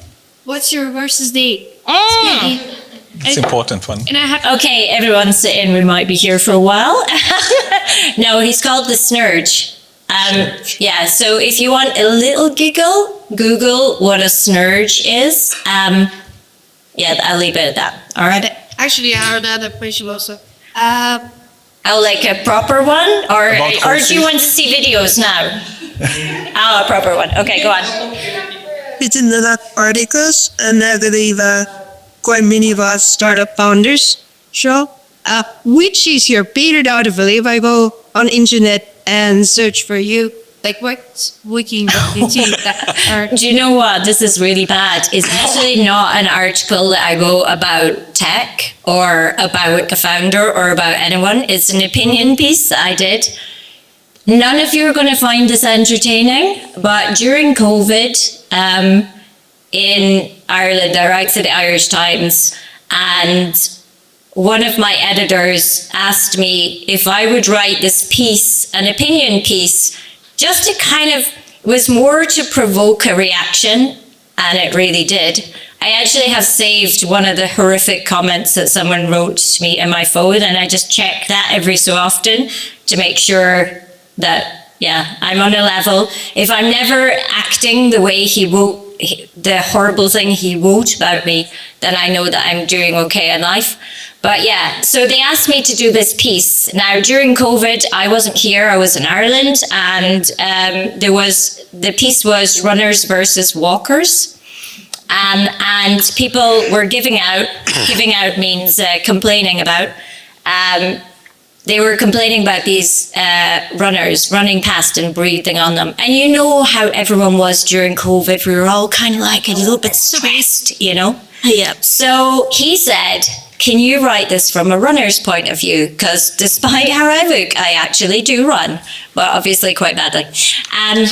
What's your versus date? It's important one. And I have Okay, everyone sit in. We might be here for a while. No, he's called the Snurge. Yeah, so if you want a little giggle, Google what a Snurge is. Yeah, I'll leave it at that. All right. actually I heard that question also. Oh, like a proper one? Or do you want to see videos now? Oh, a proper one. Okay, go on. It's in the articles, and I believe quite many of us startup founders show. Which is your favorite out of available on internet and search for you? Like what's wiki that Do you know what? This is really bad. It's actually not an article that I wrote about tech or about a founder or about anyone. It's an opinion piece that I did. none of you are going to find this entertaining, but during COVID, in Ireland, I write for the Irish Times, and one of my editors asked me if I would write this piece, an opinion piece, just to kind of, was more to provoke a reaction, and it really did. I actually have saved one of the horrific comments that someone wrote to me in my phone, and I just check that every so often to make sure that, yeah, I'm on a level. If I'm never acting the way he wrote, the horrible thing he wrote about me, then I know that I'm doing okay in life. But yeah, so they asked me to do this piece. Now, during COVID, I wasn't here, I was in Ireland, and the piece was runners versus walkers. And people were giving out means complaining about, they were complaining about these runners running past and breathing on them. And you know how everyone was during COVID. We were all kind of like a little bit stressed, you know? Yeah. So he said, can you write this from a runner's point of view? Because despite how I look, I actually do run, but obviously quite badly. And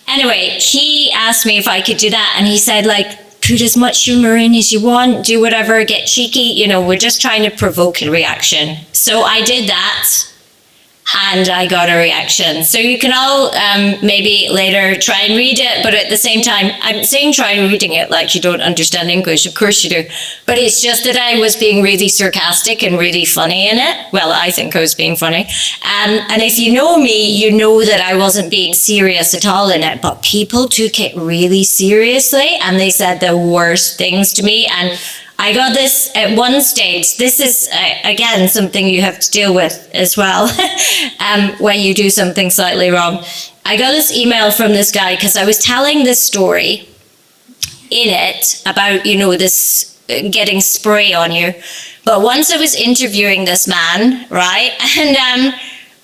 anyway, he asked me if I could do that. And he said, like, put as much humor in as you want, do whatever, get cheeky, you know, we're just trying to provoke a reaction. So I did that, and I got a reaction. So you can all maybe later try and read it, but at the same time, I'm saying try reading it like you don't understand English, of course you do. But it's just that I was being really sarcastic and really funny in it. Well, I think I was being funny. And if you know me, you know that I wasn't being serious at all in it, but people took it really seriously, and they said the worst things to me. And I got this at one stage. This is, again, something you have to deal with as well when you do something slightly wrong. I got this email from this guy because I was telling this story in it about, you know, this getting spray on you. But once I was interviewing this man, right, and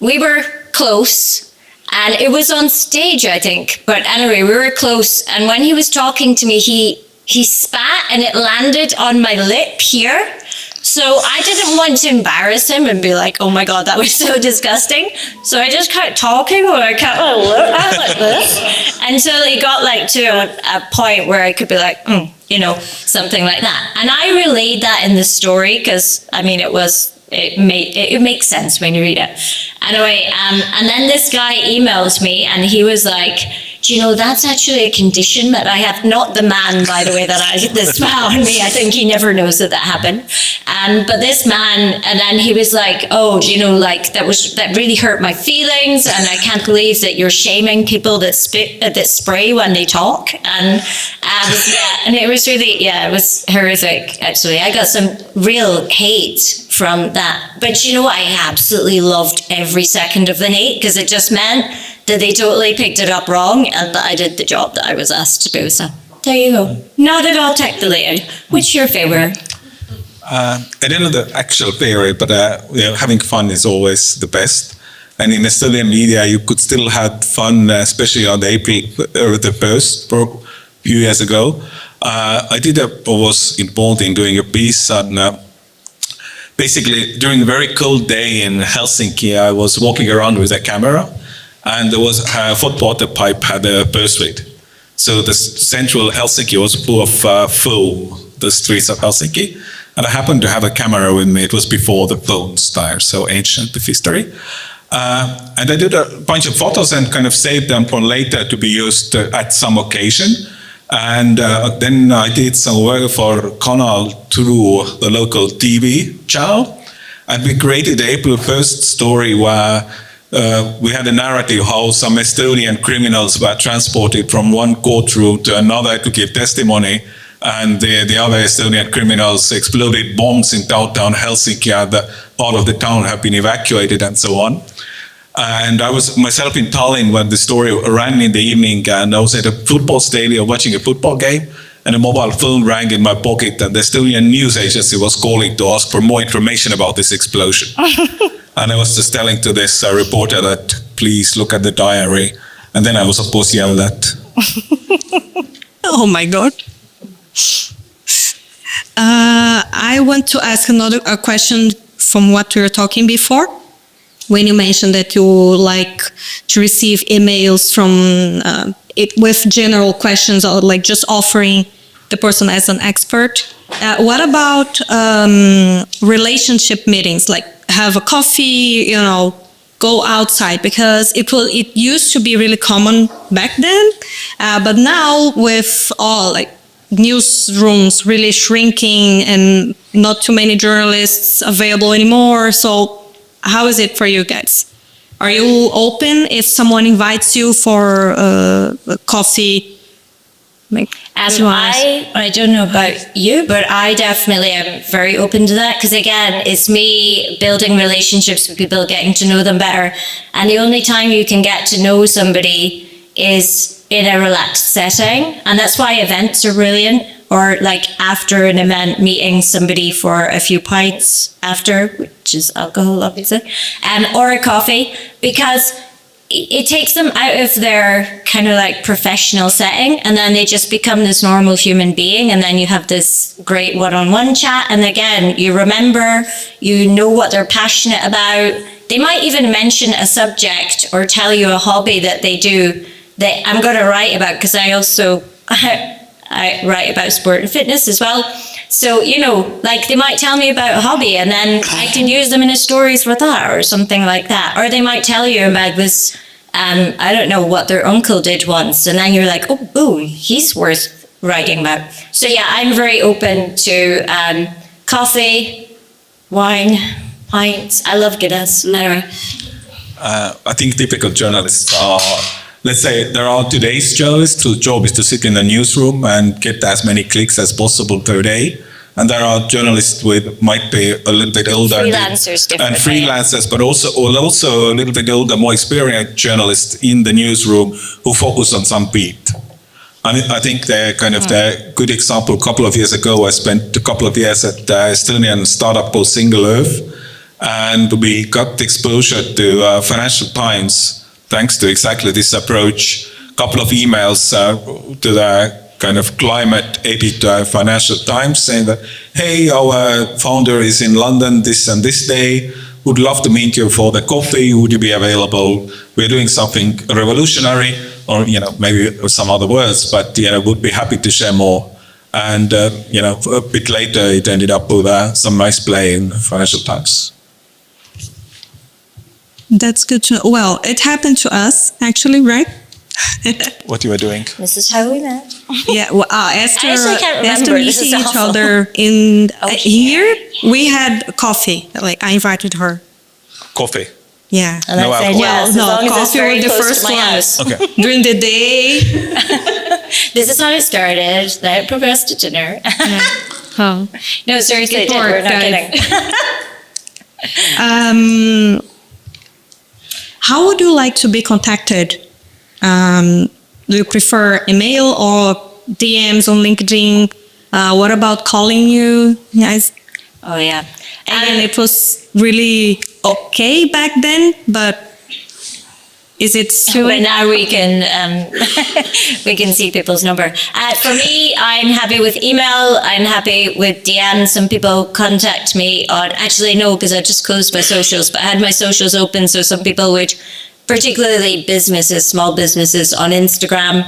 we were close. And it was on stage, I think. But anyway, we were close. And when he was talking to me, he spat and it landed on my lip here. So I didn't want to embarrass him and be like, oh my God, that was so disgusting. So I just kept talking, or I kept look at like this until it got like to a point where I could be like, you know, something like that. And I relayed that in the story because, I mean, it makes sense when you read it. Anyway, and then this guy emails me and he was like, do you know, that's actually a condition that I have, not the man, by the way, that smile on me. I think he never knows that happened. But this man, and then he was like, oh, do you know, like that really hurt my feelings, and I can't believe that you're shaming people that spray when they talk. And it was really, it was horrific, actually. I got some real hate from that. But you know, I absolutely loved every second of the hate, because it just meant that they totally picked it up wrong and that I did the job that I was asked to do. So there you go. Not at all technically. What's your favorite? I don't know the actual theory, but you know, having fun is always the best. And in Estonian media, you could still have fun, especially on the Post a few years ago. I was involved in doing a piece on basically during a very cold day in Helsinki. I was walking around with a camera, and there was a hot water pipe had a burst rate. So the central Helsinki was full of foam, the streets of Helsinki. And I happened to have a camera with me. It was before the phones started, so ancient the history. And I did a bunch of photos and kind of saved them for later to be used at some occasion. And then I did some work for Kanal through the local TV channel. And we created the April 1st story where we had a narrative how some Estonian criminals were transported from one courtroom to another to give testimony. And the other Estonian criminals exploded bombs in downtown Helsinki, and part of the town have been evacuated and so on. And I was myself in Tallinn when the story ran in the evening, and I was at a football stadium watching a football game, and a mobile phone rang in my pocket, and the Estonian news agency was calling to ask for more information about this explosion. And I was just telling to this reporter that, please look at the diary. And then I was, of course, yelled at. Oh my God. I want to ask a question from what we were talking before. when you mentioned that you like to receive emails from it with general questions or like just offering the person as an expert. What about relationship meetings? Like have a coffee, go outside, because it used to be really common back then, but now with all like newsrooms really shrinking and not too many journalists available anymore. So how is it for you guys? Are you open if someone invites you for a coffee? I don't know about you, but I definitely am very open to that, because again, it's me building relationships with people, getting to know them better. And the only time you can get to know somebody is in a relaxed setting. And that's why events are brilliant, or like after an event, meeting somebody for a few pints after, which is alcohol, obviously, or a coffee, because it takes them out of their kind of like professional setting, and then they just become this normal human being, and then you have this great one-on-one chat, and again, you remember, you know what they're passionate about. They might even mention a subject or tell you a hobby that they do that I'm going to write about, because I also I write about sport and fitness as well. So, like they might tell me about a hobby, and then I can use them in a stories for that or something like that. Or they might tell you about this, I don't know, what their uncle did once. And then you're like, oh, he's worth writing about. So yeah, I'm very open to coffee, wine, pints. I love Guinness. Anyway. I think typical journalists are, let's say there are today's journalists whose job is to sit in the newsroom and get as many clicks as possible per day. And there are journalists with might be a little bit older. Freelancers, and freelancers, but also a little bit older, more experienced journalists in the newsroom who focus on some beat. I think they're kind of the good example. A couple of years ago, I spent a couple of years at the Estonian startup called Single Earth, and we got exposure to Financial Times thanks to exactly this approach. A couple of emails to the kind of climate editor Financial Times saying that, hey, our founder is in London this and this day, would love to meet you for the coffee, would you be available? We're doing something revolutionary, or maybe some other words, but would be happy to share more. And a bit later it ended up with some nice play in Financial Times. That's good to know. Well, it happened to us actually, right? What you were doing? This is how we met. Yeah, well, Esther can't remember. meeting each other in here. We had coffee. Like I invited her. Coffee. Yeah. And No I said, alcohol. yes, as long as it's coffee very was the close first to my one. house. Okay. During the day. This is how it started. Then it progressed to dinner. Oh. No, seriously, it did. We're not kidding. How would you like to be contacted? Do you prefer email or DMs on LinkedIn? What about calling you? Yes. Oh, yeah. And it was really okay back then, but is it still? But now we can we can see people's number. For me, I'm happy with email. I'm happy with DM. Some people contact me on, actually no, because I just closed my socials, but I had my socials open, so some people would, particularly businesses, small businesses on Instagram.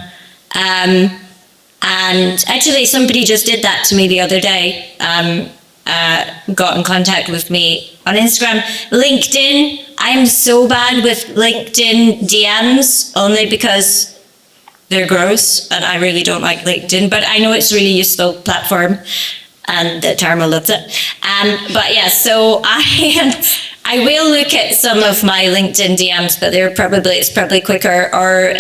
And actually somebody just did that to me the other day. Got in contact with me on Instagram. LinkedIn, I'm so bad with LinkedIn DMs only because they're gross and I really don't like LinkedIn, but I know it's a really useful platform and that Tarmo loves it. But yeah, so I will look at some of my LinkedIn DMs, but it's probably quicker, or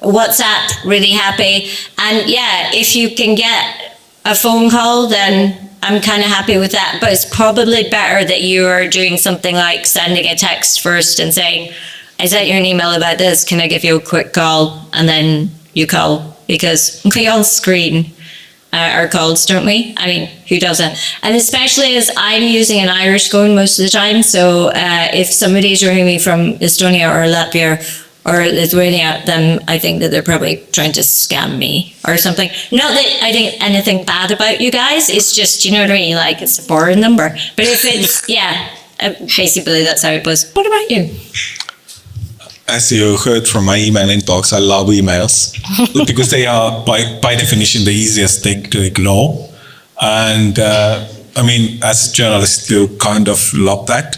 WhatsApp, really happy. And yeah, if you can get a phone call, then I'm kind of happy with that, but it's probably better that you are doing something like sending a text first and saying, I sent you an email about this, can I give you a quick call? And then you call, because we all screen our calls, don't we? I mean, who doesn't? And especially as I'm using an Irish phone most of the time, so if somebody's ringing me from Estonia or Latvia or Lithuania, then I think that they're probably trying to scam me or something. Not that I think anything bad about you guys, it's just, you know what I mean, like it's a foreign number. But if it's, basically, that's how it was. What about you? As you heard from my email inbox, I love emails because they are by definition the easiest thing to ignore. And I mean, as a journalist, you kind of love that.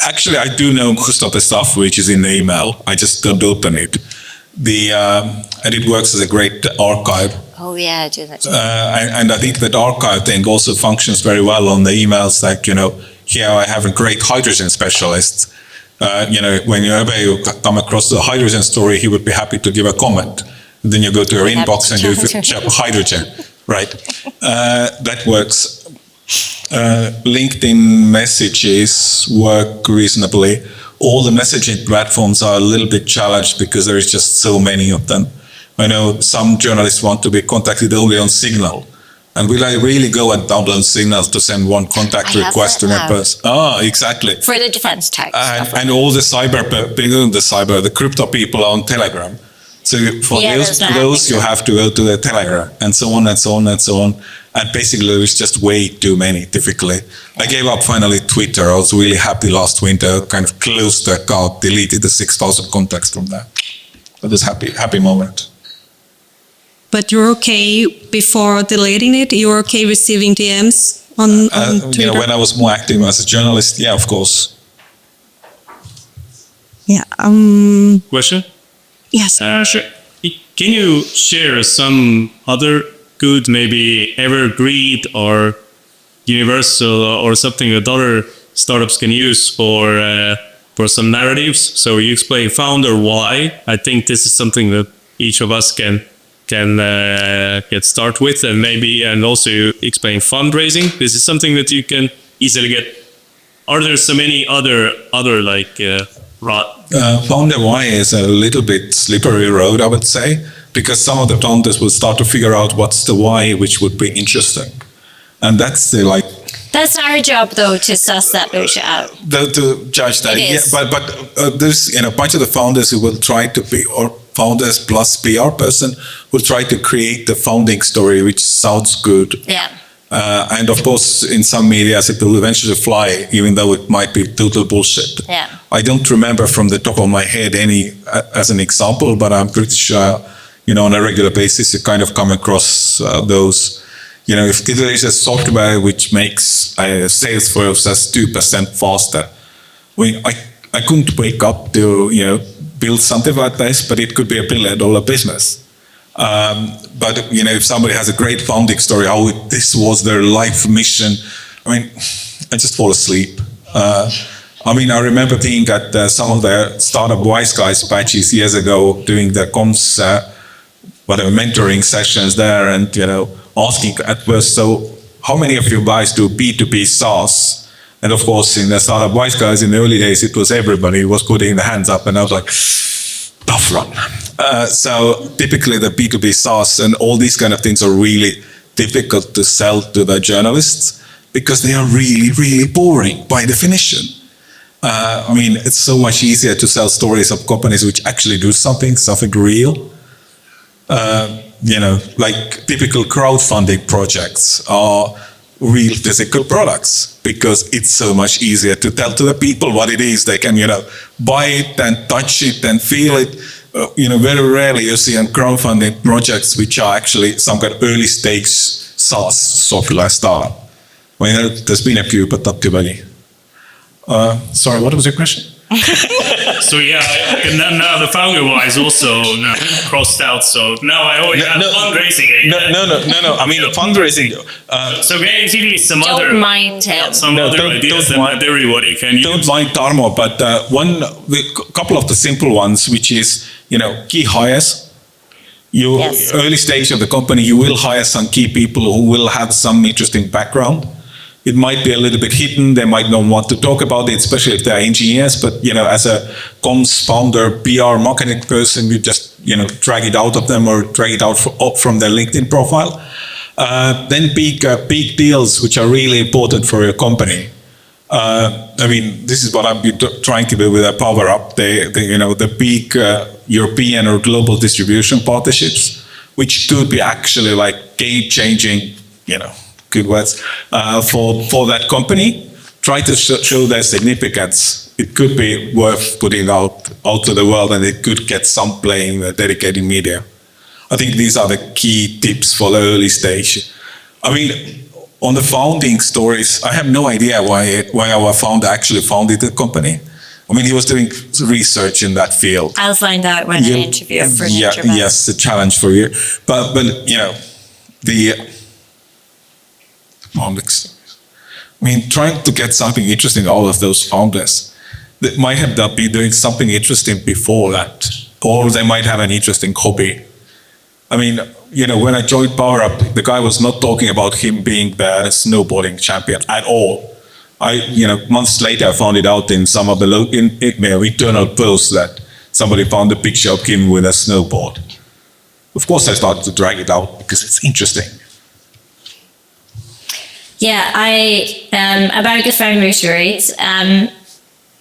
Actually, I do know most of the stuff which is in the email. I just don't open it. And it works as a great archive. Oh yeah, I do that. And I think that archive thing also functions very well on the emails. Like, here I have a great hydrogen specialist. Whenever you come across the hydrogen story, he would be happy to give a comment. Then you go to your inbox and you check hydrogen, right? That works. LinkedIn messages work reasonably. All the messaging platforms are a little bit challenged because there is just so many of them. I know some journalists want to be contacted only on Signal. And will I really go and download Signal to send one contact request to a person? Exactly. For the defense tags. And all the crypto people are on Telegram. So for those you have to go to the Telegram and so on and so on and so on. And basically there's just way too many, typically. I gave up finally Twitter. I was really happy last winter, kind of closed the account, deleted the 6,000 contacts from there. It was happy moment. But you're okay before deleting it? You're okay receiving DMs on Twitter? When I was more active as a journalist, yeah, of course. Yeah. Question? Yes. Sure. Can you share some other good, maybe evergreen or universal or something that other startups can use for some narratives? So you explain founder why. I think this is something that each of us can get started with, and also you explain fundraising. This is something that you can easily get. Are there so many other founder why is a little bit slippery road, I would say, because some of the founders will start to figure out what's the why, which would be interesting, and that's That's our job, though, to suss that bullshit out. To judge that. It is. Yeah, but there's a bunch of the founders who will try to be, or founders plus PR person will try to create the founding story, which sounds good. Yeah. And of course, in some medias, it will eventually fly, even though it might be total bullshit. Yeah. I don't remember from the top of my head any as an example, but I'm pretty sure, on a regular basis, you kind of come across those. If there is a software which makes sales process 2% faster, I couldn't wake up to, build something like this, but it could be $1 billion business. But if somebody has a great founding story, how this was their life mission, I just fall asleep. I remember being at some of the startup wise guys batches years ago, doing the comms, mentoring sessions there, and asking at first, so how many of you guys do B2B SaaS? And of course, in the startup wise guys in the early days, it was everybody was putting the hands up, and I was like, tough run. So typically the B2B SaaS and all these kind of things are really difficult to sell to the journalists because they are really, really boring by definition. It's so much easier to sell stories of companies which actually do something real. Like typical crowdfunding projects are real physical products because it's so much easier to tell to the people what it is. They can, buy it and touch it and feel it. Very rarely you see on crowdfunding projects which are actually some kind of early stage SaaS software startup. There's been a few, but not too many. Sorry, what was your question? So yeah, and now the founder wise also now crossed out. So now I always have fundraising. No. The fundraising. So can you give me some Don't other mind him. ideas that everybody can use? Don't mind Tarmo, but a couple of the simple ones, which is key hires. Yes. Early stage of the company, you will hire some key people who will have some interesting background. It might be a little bit hidden. They might not want to talk about it, especially if they're engineers. But, as a comms founder, PR marketing person, you just, drag it out of them or drag it out from their LinkedIn profile. Then big deals, which are really important for your company. This is what I've been trying to do with a Power Up. The big European or global distribution partnerships, which could be actually like game-changing, good words, for that company. try to show their significance. It could be worth putting out to the world, and it could get some play in the dedicated media. I think these are the key tips for the early stage. I mean, on the founding stories, I have no idea why our founder actually founded the company. I mean, he was doing research in that field. I'll find out when I interview him for an interview. Yes, a challenge for you. But you know, the founding stories. I mean, trying to get something interesting out of those founders. They might have been doing something interesting before that, or they might have an interesting hobby. I mean, you know, when I joined PowerUp, the guy was not talking about him being the snowboarding champion at all. Months later, I found it out in some of the internal posts that somebody found a picture of him with a snowboard. Of course, I started to drag it out because it's interesting. Yeah, about the founder stories,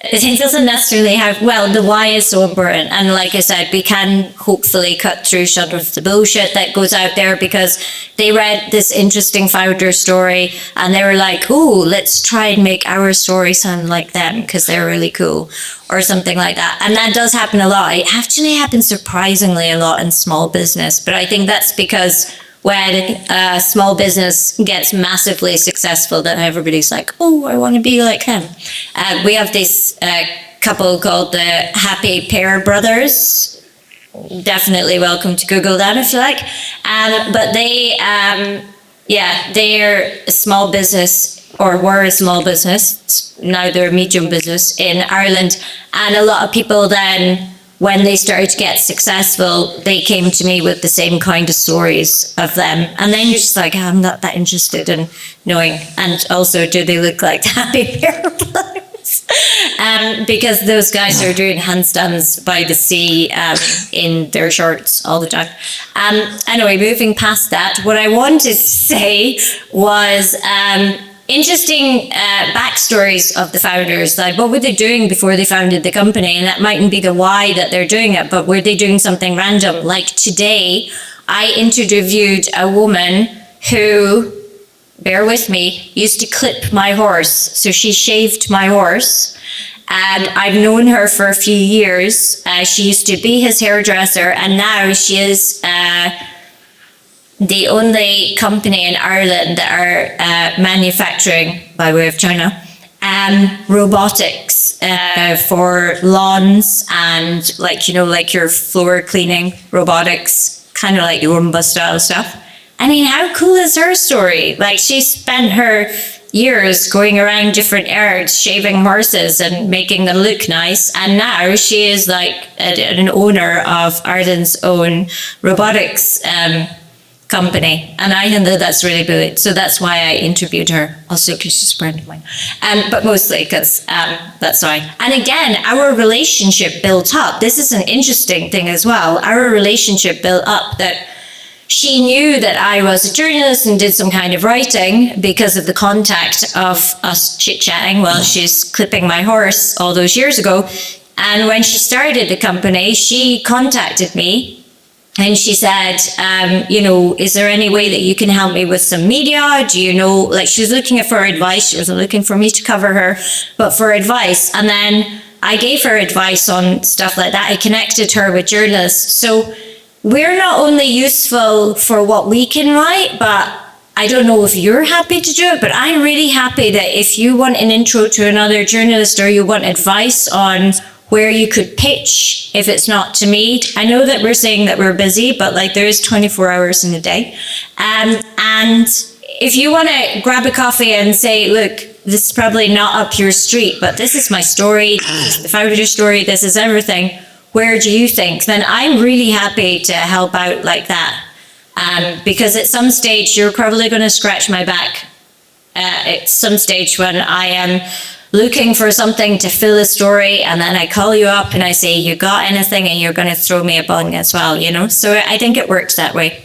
I think doesn't necessarily have, the why is so important. And like I said, we can hopefully cut through some of the bullshit that goes out there because they read this interesting founder story and they were like, oh, let's try and make our story sound like them because they're really cool or something like that. And that does happen a lot. It actually happens surprisingly a lot in small business, but I think that's because when a small business gets massively successful, then everybody's like, oh, I want to be like him. We have this couple called the Happy Pear Brothers. Definitely welcome to Google that if you like. But they're a small business, or were a small business. Now they're a medium business in Ireland. And a lot of people then, when they started to get successful, they came to me with the same kind of stories of them. And then you're just like, I'm not that interested in knowing. And also, do they look like Happy Pear Brothers? Because those guys are doing handstands by the sea in their shorts all the time. Anyway, moving past that, what I wanted to say was interesting backstories of the founders. Like, what were they doing before they founded the company? And that mightn't be the why that they're doing it, but were they doing something random? Like today, I interviewed a woman who, bear with me, used to clip my horse. So she shaved my horse. And I've known her for a few years. She used to be his hairdresser, and now she is the only company in Ireland that are manufacturing, by way of China, robotics for lawns and like your floor cleaning robotics, kind of like Roomba style stuff. I mean, how cool is her story? Like, she spent her years going around different errands, shaving horses and making them look nice, and now she is like an owner of Ireland's own robotics company, and I think that that's really brilliant. So that's why I interviewed her, also because she's a friend of mine, but mostly because that's why. And again, our relationship built up. This is an interesting thing as well. Our relationship built up that she knew that I was a journalist and did some kind of writing because of the contact of us chit-chatting while she's clipping my horse all those years ago. And when she started the company, she contacted me. And she said, is there any way that you can help me with some media? Do you know, like, she was looking for advice. She wasn't looking for me to cover her, but for advice. And then I gave her advice on stuff like that. I connected her with journalists. So we're not only useful for what we can write, but I don't know if you're happy to do it, but I'm really happy that if you want an intro to another journalist or you want advice on where you could pitch, if it's not to me. I know that we're saying that we're busy, but like there is 24 hours in a day. And if you want to grab a coffee and say, look, this is probably not up your street, but this is my story, this is the founder story, this is everything. Where do you think? Then I'm really happy to help out like that. Because at some stage, you're probably going to scratch my back. At some stage when I am looking for something to fill a story, and then I call you up and I say, you got anything? And you're going to throw me a bone as well, So I think it works that way.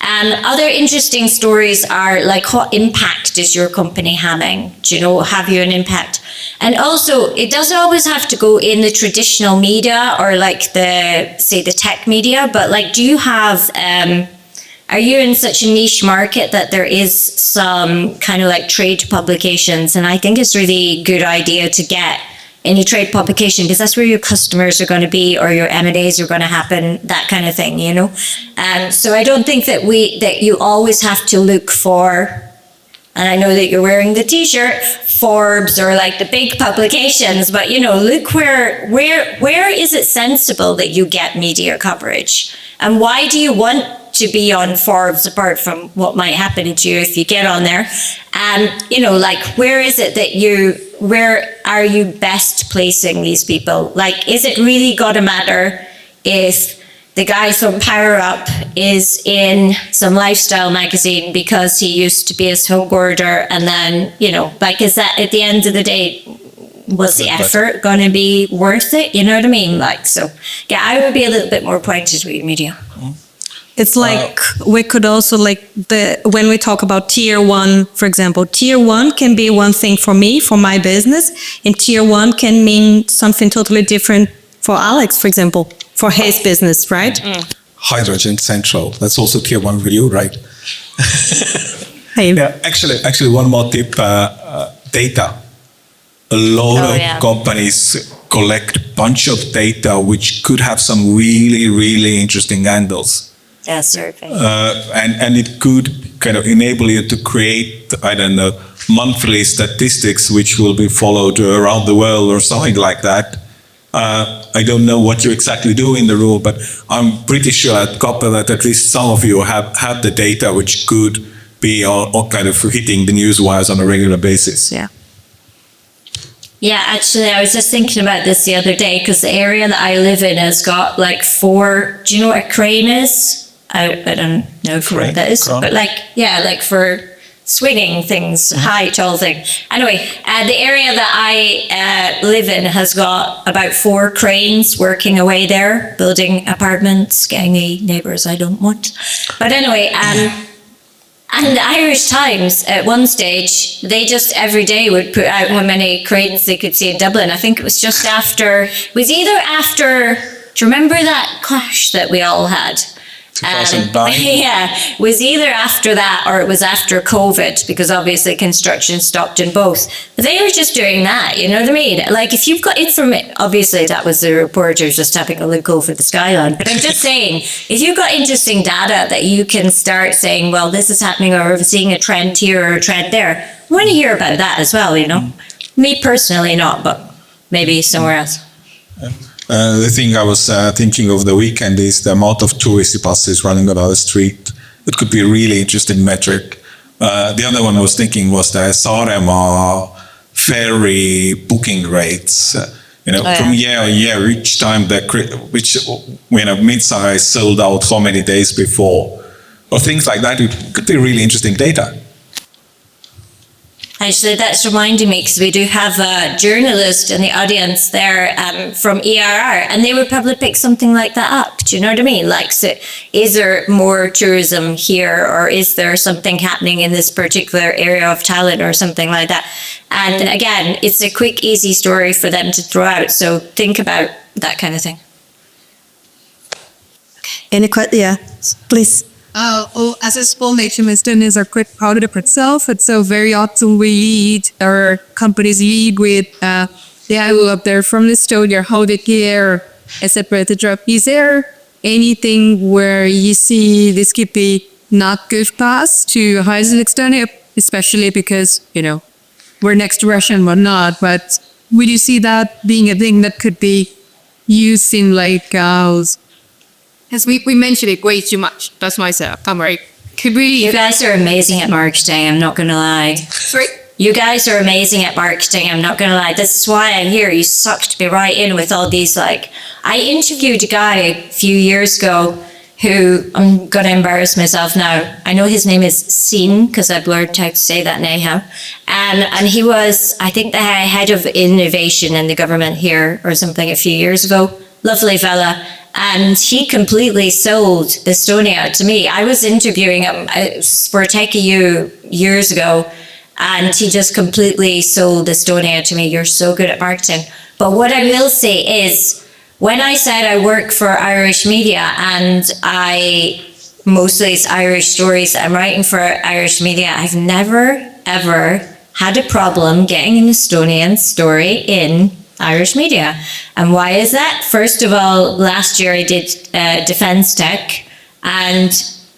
Other interesting stories are like, what impact is your company having? Do have you an impact? And also, it doesn't always have to go in the traditional media or like the tech media, but like, do you have a are you in such a niche market that there is some kind of like trade publications? And I think it's really good idea to get any trade publication, because that's where your customers are going to be, or your M&As are going to happen, that kind of thing, you know. So I don't think that you always have to look for, and I know that you're wearing the T-shirt, Forbes or like the big publications, but you know, look where is it sensible that you get media coverage, and why do you want to be on Forbes apart from what might happen to you if you get on there? And you know, like where are you best placing these people? Like, is it really got to matter if the guy from Power Up is in some lifestyle magazine because he used to be a snowboarder, and then, you know, like, is that at the end of the day, was the effort going to be worth it? You know what I mean? Like, so yeah, I would be a little bit more pointed with media. It's like we could also when we talk about tier one, for example, tier one can be one thing for me, for my business, and tier one can mean something totally different for Alex, for example, for his business, right? Hydrogen Central. That's also tier one for you, right? Hey. Yeah, actually, one more tip: data. A lot of companies collect a bunch of data which could have some really, really interesting angles. Yeah, certainly. And it could kind of enable you to create, I don't know, monthly statistics which will be followed around the world or something like that. I don't know what you exactly do in the role, but I'm pretty sure at Copper that at least some of you have the data which could be all kind of hitting the news wires on a regular basis. Yeah. Yeah, actually, I was just thinking about this the other day, because the area that I live in has got like 4. Do you know what a crane is? I don't know what that is, but like for swinging things, high, tall thing. Anyway, the area that I live in has got about 4 cranes working away there, building apartments, getting the neighbours I don't want. But anyway, and the Irish Times, at one stage, they just every day would put out how many cranes they could see in Dublin. I think it was just after, do you remember that clash that we all had? 2009? Yeah, it was either after that or it was after COVID, because obviously construction stopped in both. But they were just doing that, you know what I mean? Like, if you've got information, obviously that was the reporters just having a look over the skyline. But I'm just saying, if you've got interesting data that you can start saying, well, this is happening, or we're seeing a trend here or a trend there, I want to hear about that as well, you know? Me personally, not, but maybe somewhere else. The thing I was thinking of the weekend is the amount of tourist buses running around the street. It could be a really interesting metric. The other one I was thinking was the Saaremaa ferry booking rates. From year on year, each time Midsummer is sold out so many days before, or things like that. It could be really interesting data. Actually, that's reminding me, because we do have a journalist in the audience there from ERR, and they would probably pick something like that up. Do you know what I mean? Like, so is there more tourism here, or is there something happening in this particular area of Tallinn or something like that? And again, it's a quick, easy story for them to throw out. So think about that kind of thing. Any questions? Yeah, please. As a small nation, Estonia is a great product of itself. And so very often we lead, or companies lead with, I love there from Estonia, how they care, etc. Is there anything where you see this could be not good path to hire in Estonia, especially because, we're next to Russia and whatnot, but would you see that being a thing that could be used in because we mention it way too much. That's myself. I'm right. Could we? You guys are amazing at marketing. I'm not going to lie. Sorry? You guys are amazing at marketing. I'm not going to lie. This is why I'm here. You sucked me right in with all these, I interviewed a guy a few years ago who, I'm going to embarrass myself now. I know his name is Sin, because I've learned how to say that now. And he was, I think, the head of innovation in the government here or something a few years ago. Lovely fella. And he completely sold Estonia to me. I was interviewing him for TechEU years ago, and he just completely sold Estonia to me. You're so good at marketing. But what I will say is, when I said I work for Irish media and I mostly it's Irish stories that I'm writing for Irish media. I've never, ever had a problem getting an Estonian story in Irish media. And why is that? First of all, last year I did defense tech, and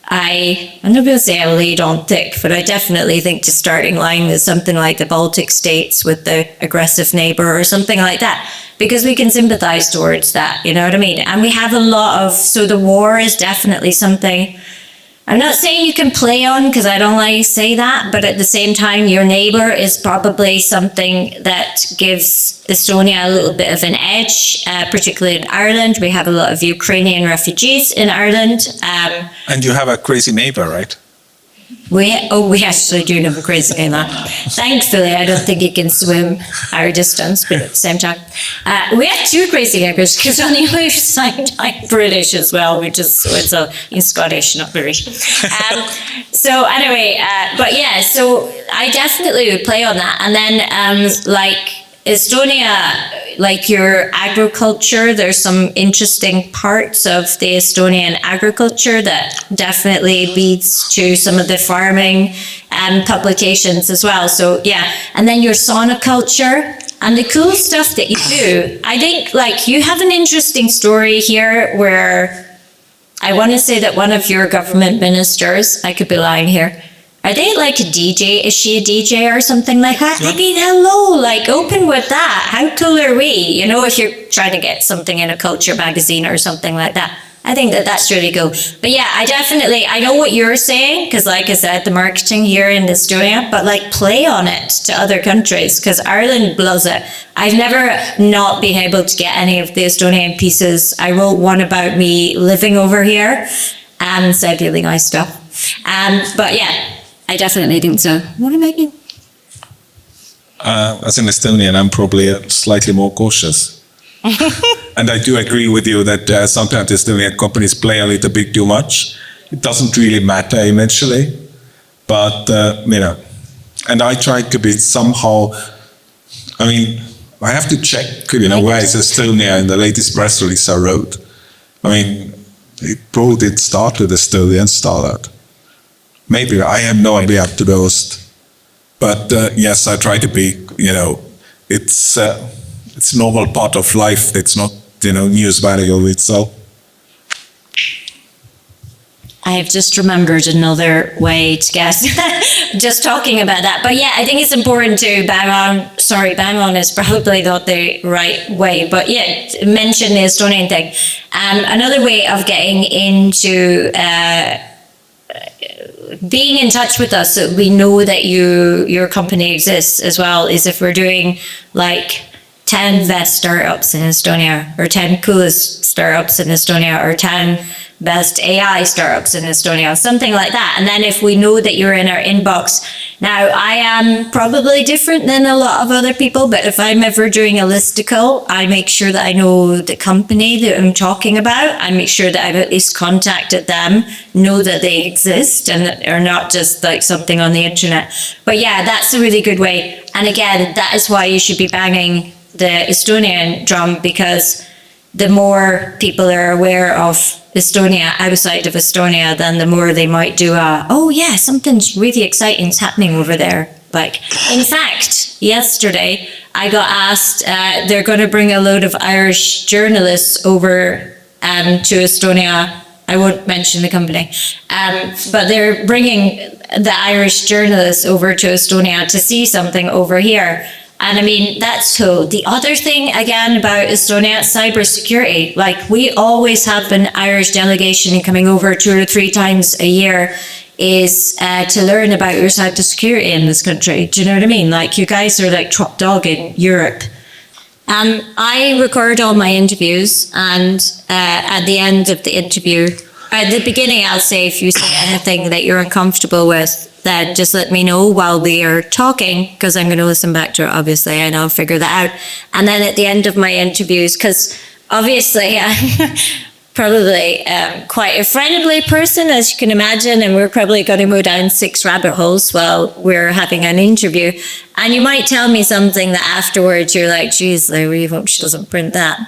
I'm not going to say I laid on thick, but I definitely think the starting line is something like the Baltic states with the aggressive neighbor or something like that, because we can sympathize towards that, you know what I mean? And we have a lot of, so the war is definitely something I'm not saying you can play on, because I don't like to say that, but at the same time, your neighbour is probably something that gives Estonia a little bit of an edge, particularly in Ireland. We have a lot of Ukrainian refugees in Ireland. And you have a crazy neighbor, right? We actually do have a crazy neighbour. Thankfully, I don't think he can swim our distance, but at the same time, we have two crazy neighbours, because on the other side, I'm British as well, which is in Scottish, not British. So anyway, but yeah, so I definitely would play on that. And then like Estonia, like your agriculture, there's some interesting parts of the Estonian agriculture that definitely leads to some of the farming publications as well. So yeah, and then your sauna culture and the cool stuff that you do. I think like you have an interesting story here where I want to say that one of your government ministers, I could be lying here, are they like a DJ? Is she a DJ or something like that? I mean, hello, like open with that. How cool are we? You know, if you're trying to get something in a culture magazine or something like that. I think that that's really cool. But yeah, I know what you're saying, because like I said, the marketing here in Estonia, but like play on it to other countries, because Ireland loves it. I've never not been able to get any of the Estonian pieces. I wrote one about me living over here and said really nice stuff. But yeah, I definitely think so. What about you? As an Estonian, I'm probably slightly more cautious. And I do agree with you that sometimes Estonian companies play a little bit too much. It doesn't really matter eventually. But, you know, and I try to be somehow, I mean, I have to check, you know, where is Estonia in the latest press release I wrote. I mean, it probably did start with Estonian startup. Maybe, I have no idea, up to those. But yes, I try to be, you know, it's normal part of life. It's not, you know, newsworthy of itself. I have just remembered another way to guess, just talking about that. But yeah, I think it's important to bang on is probably not the right way, but yeah, mention the Estonian thing. Another way of getting into being in touch with us so we know that your company exists as well is if we're doing like 10 best startups in Estonia, or 10 coolest startups in Estonia, or 10 best AI startups in Estonia, something like that. And then if we know that you're in our inbox, now I am probably different than a lot of other people, but if I'm ever doing a listicle, I make sure that I know the company that I'm talking about. I make sure that I've at least contacted them, know that they exist and that they're not just like something on the internet. But yeah, that's a really good way. And again, that is why you should be banging the Estonian drum, because the more people are aware of Estonia outside of Estonia, then the more they might do oh yeah, something's really exciting's happening over there. Like, in fact, yesterday I got asked, they're going to bring a load of Irish journalists over to Estonia. I won't mention the company, but they're bringing the Irish journalists over to Estonia to see something over here. And I mean, that's cool. The other thing, again, about Estonia, cybersecurity. Like, we always have an Irish delegation coming over 2 or 3 times a year is to learn about your cybersecurity in this country. Do you know what I mean? Like, you guys are like top dog in Europe. I record all my interviews, and at the end of the interview, at the beginning, I'll say if you say anything that you're uncomfortable with, then just let me know while we are talking, because I'm going to listen back to it, obviously, and I'll figure that out. And then at the end of my interviews, because obviously probably quite a friendly person, as you can imagine, and we're probably going to go down 6 rabbit holes while we're having an interview. And you might tell me something that afterwards you're like, geez, I really hope she doesn't print that.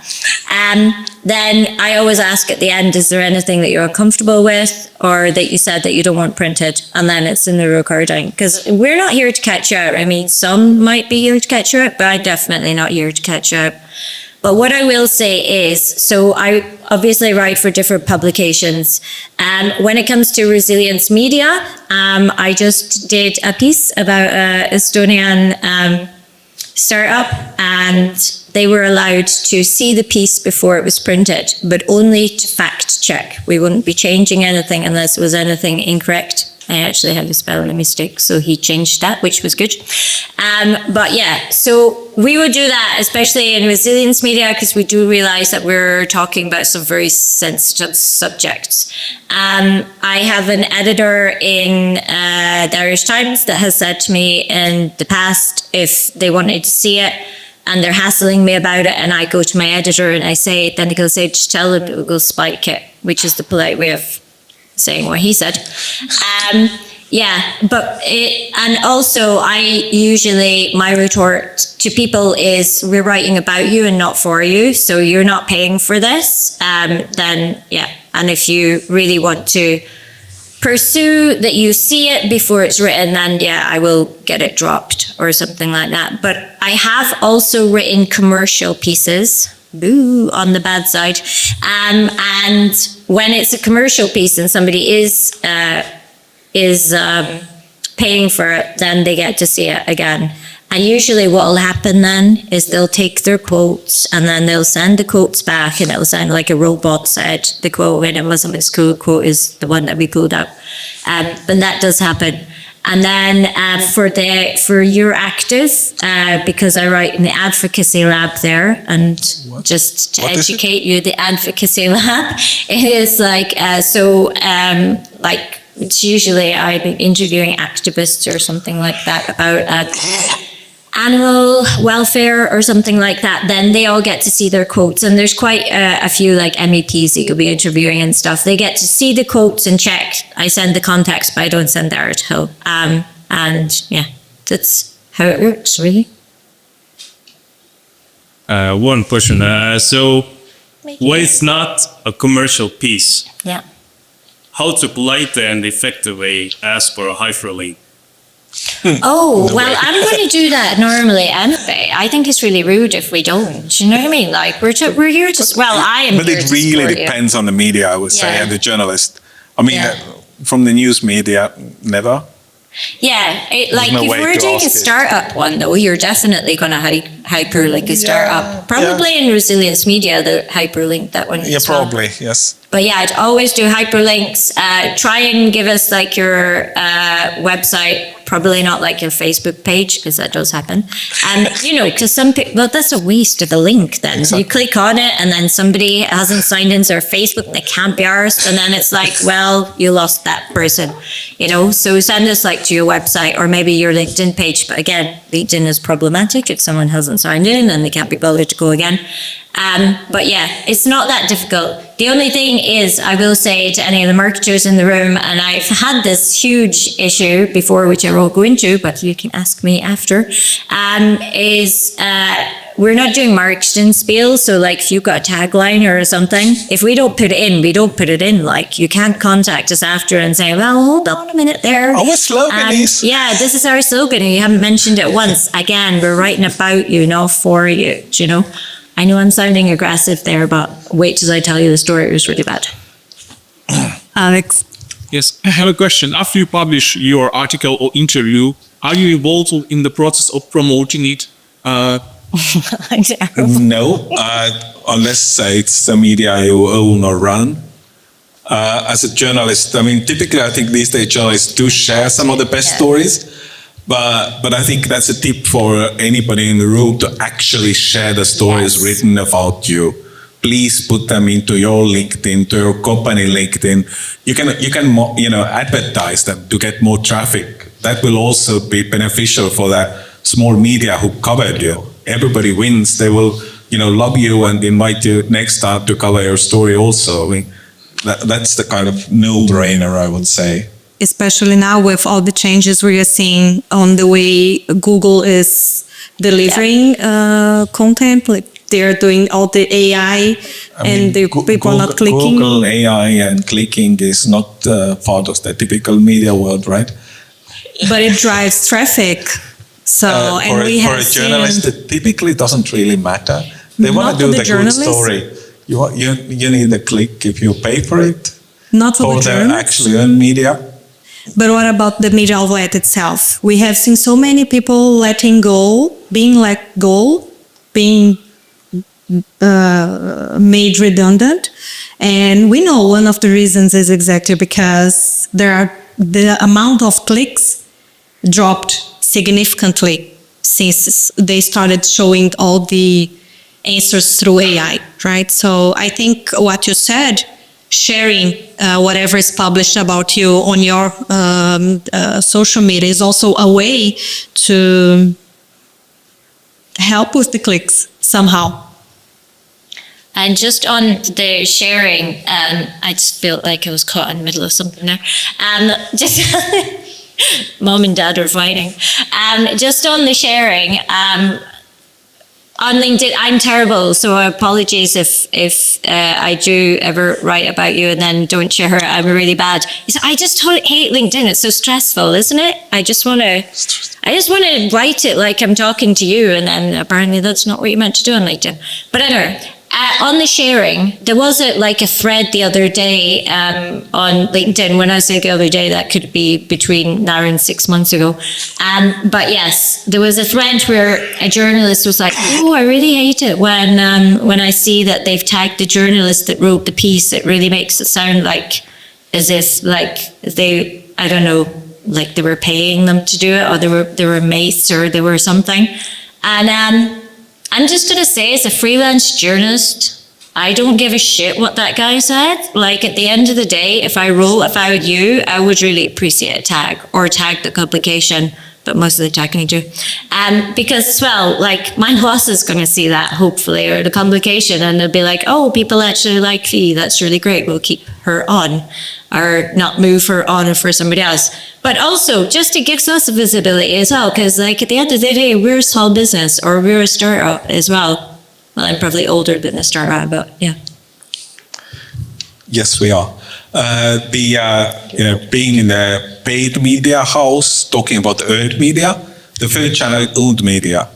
Then I always ask at the end, is there anything that you're uncomfortable with or that you said that you don't want printed? And then it's in the recording. Because we're not here to catch you out. I mean, some might be here to catch you out, but I'm definitely not here to catch you out. But what I will say is, so I obviously write for different publications. When it comes to resilience media, I just did a piece about an Estonian startup, and they were allowed to see the piece before it was printed, but only to fact check. We wouldn't be changing anything unless it was anything incorrect. I actually had a spelling mistake, so he changed that, which was good. But yeah, so we would do that, especially in resilience media, because we do realize that we're talking about some very sensitive subjects. I have an editor in the Irish Times that has said to me in the past, if they wanted to see it, and they're hassling me about it, and I go to my editor and I say, then he'll say, just tell them to go spike it, which is the polite way of saying what he said. And also I usually, my retort to people is, we're writing about you and not for you, so you're not paying for this, then yeah. And if you really want to pursue that you see it before it's written, then yeah, I will get it dropped or something like that. But I have also written commercial pieces, boo, on the bad side. And when it's a commercial piece and somebody is paying for it, then they get to see it again. And usually what will happen then is they'll take their quotes and then they'll send the quotes back, and it'll sound like a robot said the quote when it wasn't as cool. Quote is the one that we pulled out. But that does happen. And then for your active, because I write in the advocacy lab there, and just to educate you, the advocacy lab is like, it's usually I'm interviewing activists or something like that about animal welfare or something like that. Then they all get to see their quotes, and there's quite a few like MEPs that you'll be interviewing and stuff. They get to see the quotes and check. I send the context, but I don't send the article. And yeah, that's how it works, really. One question. So, what is not a commercial piece? Yeah. How to politely and effectively ask for a hyperlink? Oh, well, I'm going to do that normally anyway. I think it's really rude if we don't. You know what I mean? Like, we're here to, well, I am But here it to really support you. depends on the media, I would say, Yeah. and the journalist. I mean, Yeah. from the news media, never. Yeah, like no if way we're to doing ask a it. startup one, though, you're definitely going to hyperlink a startup. Probably in resilience media, the hyperlink that one. Yeah, as well. probably, yes. But yeah, I'd always do hyperlinks. Try and give us like your website, probably not like your Facebook page, because that does happen. And because some people, well, that's a waste of the link then. Exactly. You click on it and then somebody hasn't signed into their Facebook, they can't be arsed. And then it's like, well, you lost that person, So send us like to your website or maybe your LinkedIn page. But again, LinkedIn is problematic if someone hasn't signed in and they can't be bothered to go again. But yeah, it's not that difficult. The only thing is, I will say to any of the marketers in the room, and I've had this huge issue before, which I won't go into, but you can ask me after, we're not doing marketing spiel. So like if you've got a tagline or something, if we don't put it in, we don't put it in. Like you can't contact us after and say, well, hold on a minute there. Our slogan is... Yeah, this is our slogan and you haven't mentioned it once. Again, we're writing about you, not for you, I know I'm sounding aggressive there, but wait till I tell you the story. It was really bad. Alex. Yes, I have a question. After you publish your article or interview, are you involved in the process of promoting it? No, unless it's the media you own or run. As a journalist, I mean, typically I think these days journalists do share some of the best stories. But I think that's a tip for anybody in the room to actually share the stories written about you. Please put them into your LinkedIn, to your company LinkedIn. You can advertise them to get more traffic. That will also be beneficial for that small media who covered you. Everybody wins. They will love you and invite you next time to cover your story also. I mean, that's the kind of no-brainer, I would say. Especially now with all the changes we are seeing on the way Google is delivering content, like they're doing all the AI and the people are not clicking. Google AI and clicking is not part of the typical media world, right? But it drives traffic. So, and we for have a journalist, seen, it typically doesn't really matter. They want Not to do for the the good journalists. story. You need a click if you pay for it. not for For the the journalists. actually earned media. But what about the media outlet itself? We have seen so many people being let go, being made redundant. And we know one of the reasons is exactly because the amount of clicks dropped significantly since they started showing all the answers through AI, right? So I think what you said, sharing whatever is published about you on your social media is also a way to help with the clicks somehow. And just on the sharing, I just felt like I was caught in the middle of something there. Just mom and dad are fighting. Just on the sharing, on LinkedIn, I'm terrible, so apologies if I do ever write about you and then don't share it. I'm really bad. I just hate LinkedIn. It's so stressful, isn't it? I just want to write it like I'm talking to you, and then apparently that's not what you meant to do on LinkedIn. But anyway, on the sharing, there was a thread the other day on LinkedIn. When I say the other day, that could be between now and 6 months ago. But yes, there was a thread where a journalist was like, "Oh, I really hate it when I see that they've tagged the journalist that wrote the piece. It really makes it sound like as if I don't know, like they were paying them to do it, or they were mates, or they were something." And I'm just going to say, as a freelance journalist, I don't give a shit what that guy said. Like, at the end of the day, if I were you, I would really appreciate a tag or tag the publication, but most of the tagging I do. Because as well, like, my boss is going to see that, hopefully, or the publication, and they'll be like, "Oh, people actually like Fee. That's really great. We'll keep her on," or not move her on for somebody else. But also, just it gives us visibility as well, because like at the end of the day, we're a small business, or we're a startup as well. Well, I'm probably older than a startup, but yeah. Yes, we are. Being in the paid media house, talking about earned media, the third channel, owned media.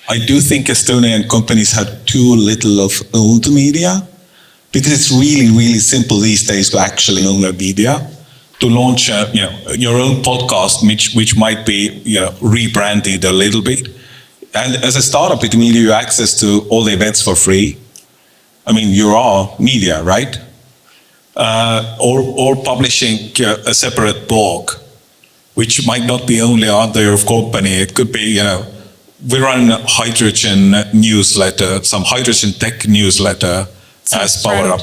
I do think Estonian companies had too little of owned media, because it's really, really simple these days to actually own a media, to launch your own podcast, which might be rebranded a little bit. And as a startup, it gives you access to all the events for free. I mean, you are media, right? Or publishing a separate blog, which might not be only under your company. It could be, we run a hydrogen newsletter, some hydrogen tech newsletter as Power Up.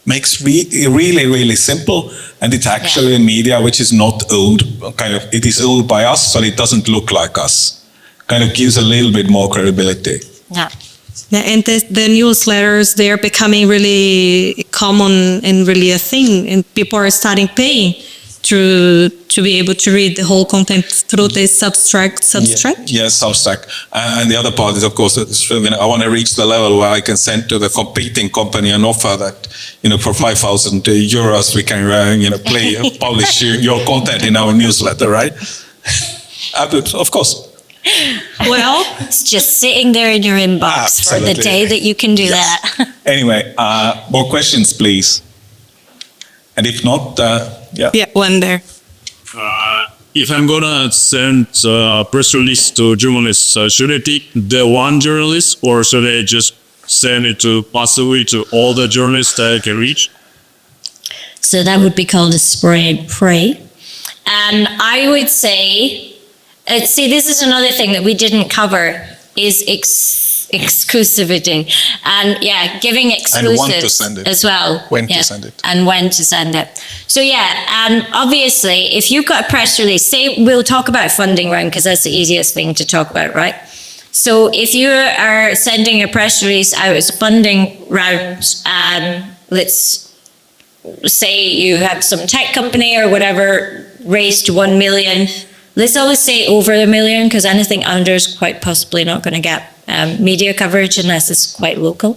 Makes really, really simple. And it's actually a media which is not owned, it is owned by us, so it doesn't look like us. Kind of gives a little bit more credibility. Yeah. Yeah, and the newsletters, they're becoming really common and really a thing, and people are starting paying to be able to read the whole content through this Substack. Yes, Substack. And the other part is, of course, I want to reach the level where I can send to the competing company an offer that, for 5,000 euros we can, publish your content in our newsletter, right? Of course. Well, It's just sitting there in your inbox for the day that you can do that. Anyway, more questions, please. And if not, yeah, one there. If I'm gonna send a press release to journalists, should I take the one journalist, or should I just send it to possibly to all the journalists that I can reach? So that would be called a spray and pray. And I would say, this is another thing that we didn't cover, is exclusivity. And giving exclusives when to send it. as well. When to send it. And when to send it. So obviously, if you've got a press release, say we'll talk about funding round, because that's the easiest thing to talk about, right? So if you are sending a press release out as a funding round, let's say you have some tech company or whatever raised 1 million. Let's always say over $1 million, because anything under is quite possibly not going to get media coverage unless it's quite local,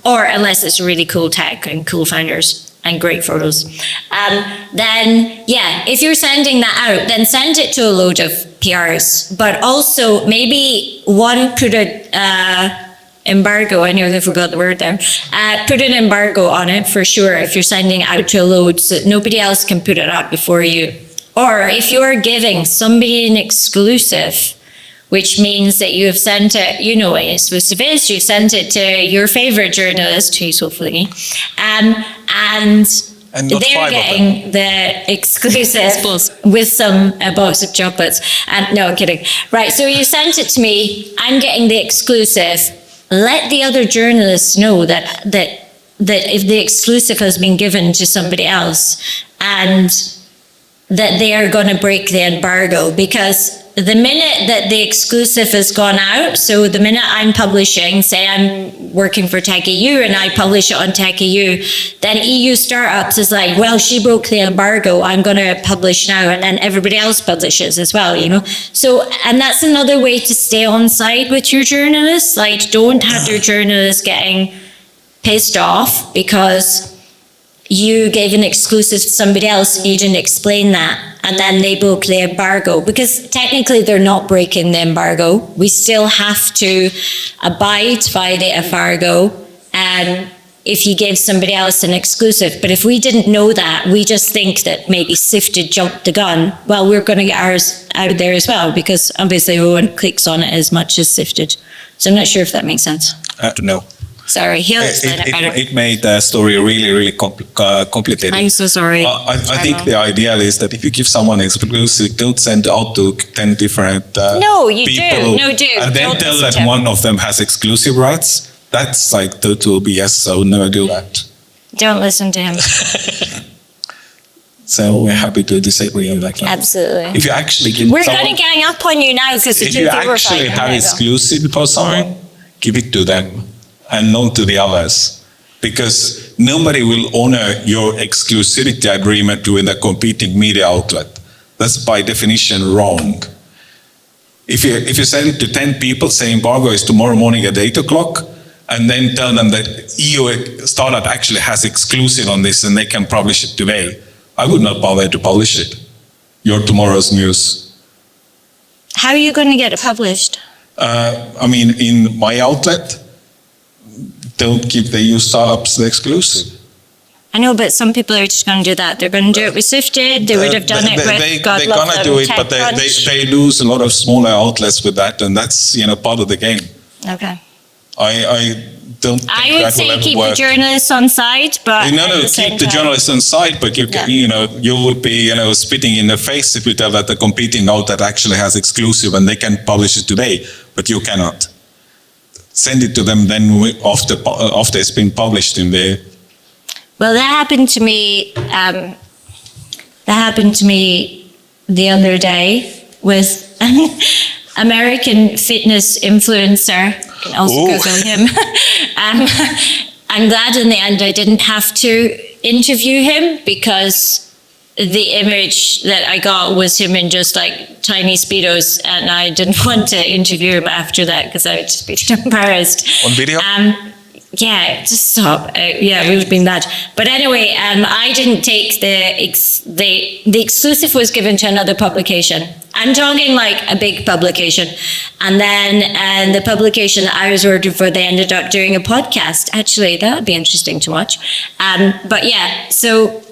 or unless it's really cool tech and cool founders and great photos. Then, yeah, if you're sending that out, then send it to a load of PRs, but also maybe put a embargo, I nearly forgot the word there, put an embargo on it for sure if you're sending it out to a load so that nobody else can put it up before you. Or if you're giving somebody an exclusive, which means that you have sent it, you know what exclusive is, you sent it to your favorite journalist, who's hopefully me, and not they're 5 of them. getting the exclusive with some a box of chocolates. And no, I'm kidding. Right, so you sent it to me, I'm getting the exclusive. Let the other journalists know that if the exclusive has been given to somebody else and that they are going to break the embargo, because the minute that the exclusive has gone out, so the minute I'm publishing, say I'm working for Tech EU and I publish it on Tech EU, then EU Startups is like, well, she broke the embargo, I'm going to publish now, and then everybody else publishes as well, you know. So, and that's another way to stay on side with your journalists. Like, don't have your journalists getting pissed off because you gave an exclusive to somebody else and you didn't explain that, and then they broke the embargo, because technically they're not breaking the embargo. We still have to abide by the embargo if you gave somebody else an exclusive. But if we didn't know that, we just think that maybe Sifted jumped the gun, well, we're going to get ours out there as well, because obviously no one clicks on it as much as Sifted. So I'm not sure if that makes sense. I don't know. Sorry, he'll explain it better. It made the story really, really complicated. I'm so sorry. I think the idea is that if you give someone exclusive, don't send out to 10 different No, you do. people. No, do. And then Don't tell listen that to him. one of them has exclusive rights. That's like total BS, so never do that. Don't listen to him. So we're happy to disagree on that. Absolutely. If you actually give We're someone, going to gang up on you now because the if two you of you were actually fighting. have There you go. exclusive for someone, give it to them and not to the others. Because nobody will honor your exclusivity agreement with a competing media outlet. That's by definition wrong. If you send it to 10 people, say embargo is tomorrow morning at 8 o'clock, and then tell them that EU startup actually has exclusive on this and they can publish it today, I would not bother to publish it. Your tomorrow's news. How are you going to get it published? I mean, in my outlet, don't give the EU startups the exclusive. I know, but some people are just going to do that. They're going to do it with Sifted. They would have done it with God They're love gonna them, do it, but TechCrunch. they lose a lot of smaller outlets with that, and that's part of the game. Okay. I don't think I would that will say ever keep work. the journalists on side, but No, at the same keep the time- journalists on side, but you can, you would be, spitting in the face if you tell that the competing outlet actually has exclusive and they can publish it today, but you cannot. Send it to them then after it's been published in the. Well, that happened to me. That happened to me the other day with an American fitness influencer. You can also Ooh. Google him. I'm glad in the end I didn't have to interview him, because the image that I got was him in just like tiny Speedos, and I didn't want to interview him after that because I would just be too embarrassed. On video? Yeah, just stop. Yeah, it would have been that. But anyway, I didn't take the exclusive was given to another publication. I'm talking like a big publication. And then the publication that I was working for, they ended up doing a podcast. Actually, that would be interesting to watch. But yeah, so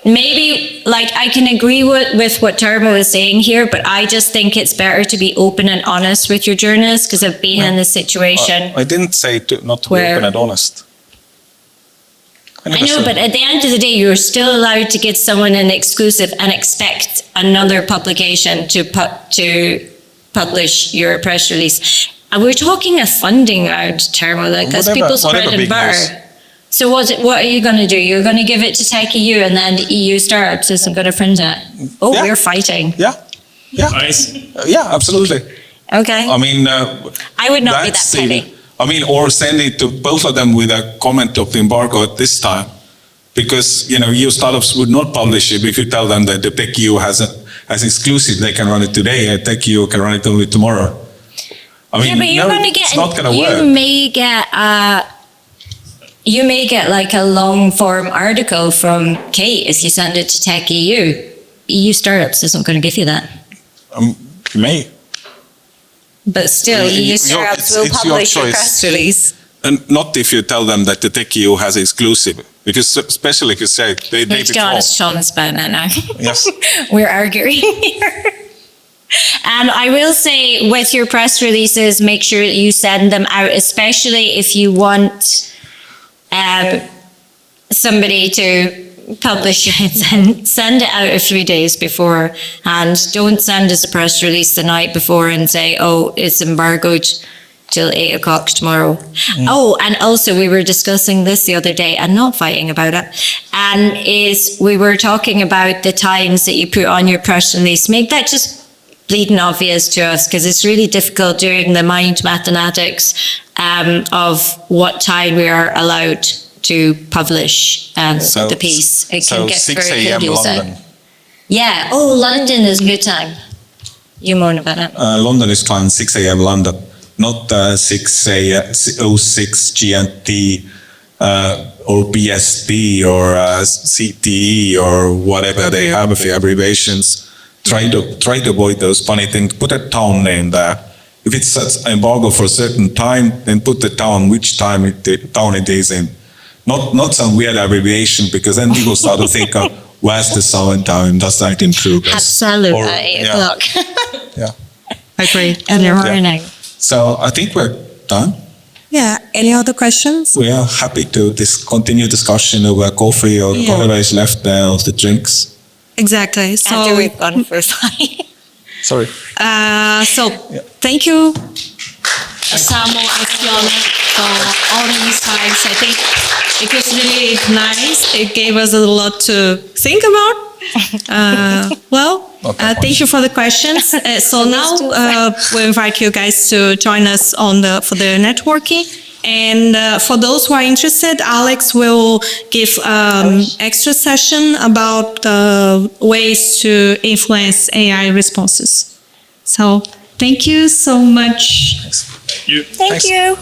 maybe, like, I can agree with what Tarmo is saying here, but I just think it's better to be open and honest with your journalists, because I've been in this situation. I didn't say not to be Where- open and honest. I know, but at the end of the day, you're still allowed to give someone an exclusive and expect another publication to publish your press release. And we're talking a funding round, Tarmo, like, that's Whatever- people's bread whatever and big butter. news. So what are you going to do? You're going to give it to Tech EU, and then the EU Startups isn't going to print it? Oh, Yeah. we're fighting. Yeah, Nice. yeah, absolutely. Okay. I mean, I would not be that that's petty. I mean, or send it to both of them with a comment of the embargo at this time. Because, your startups would not publish it if you tell them that the TechEU has exclusive, they can run it today, and TechEU can run it only tomorrow. I mean, Yeah, but you're no, going to it's not going to you work. may get like a long form article from Kate if you send it to TechEU. EU Startups isn't going to give you that. You may. But still, EU Startups will it's your publish a choice. press release. And not if you tell them that the TechEU has exclusive. Because especially if you say they Let's be honest, Sean's about that now. Yes. We're arguing here. And I will say with your press releases, make sure that you send them out, especially if you want somebody to publish it and send it out 3 days before. And don't send us a press release the night before and say, oh, it's embargoed till 8 o'clock tomorrow. Oh, and also we were discussing this the other day and not fighting about it. And we were talking about the times that you put on your press release. Make that just bleeding obvious to us, because it's really difficult doing the mind mathematics of what time we are allowed to publish the piece. It can get 6 very a.m. confusing. London. Yeah. Oh, London is good time. You moan about it. London is time 6 a.m. London, not 6 a.m. 06 GMT or BST or CTE or whatever they have of the abbreviations. Try to avoid those funny things. Put a town name there. If it's an embargo for a certain time, then put the town, which town it is in. Not some weird abbreviation, because then people start to think of where's the southern town, does that include us? Absolutely. Or- At 8 yeah. o'clock. Yeah. Agree. In the morning. So I think we're done. Yeah. Any other questions? We are happy to continue discussion over coffee or whatever is left there of the drinks. Exactly. So, After we've gone for a flight. Sorry. Thank you. Tarmo and Fiona for all the insights. I think It was really nice. It gave us a lot to think about. Thank you for the questions. So now we invite you guys to join us for the networking. And for those who are interested, Alex will give extra session about ways to influence AI responses. So thank you so much. Thank you. Thank you.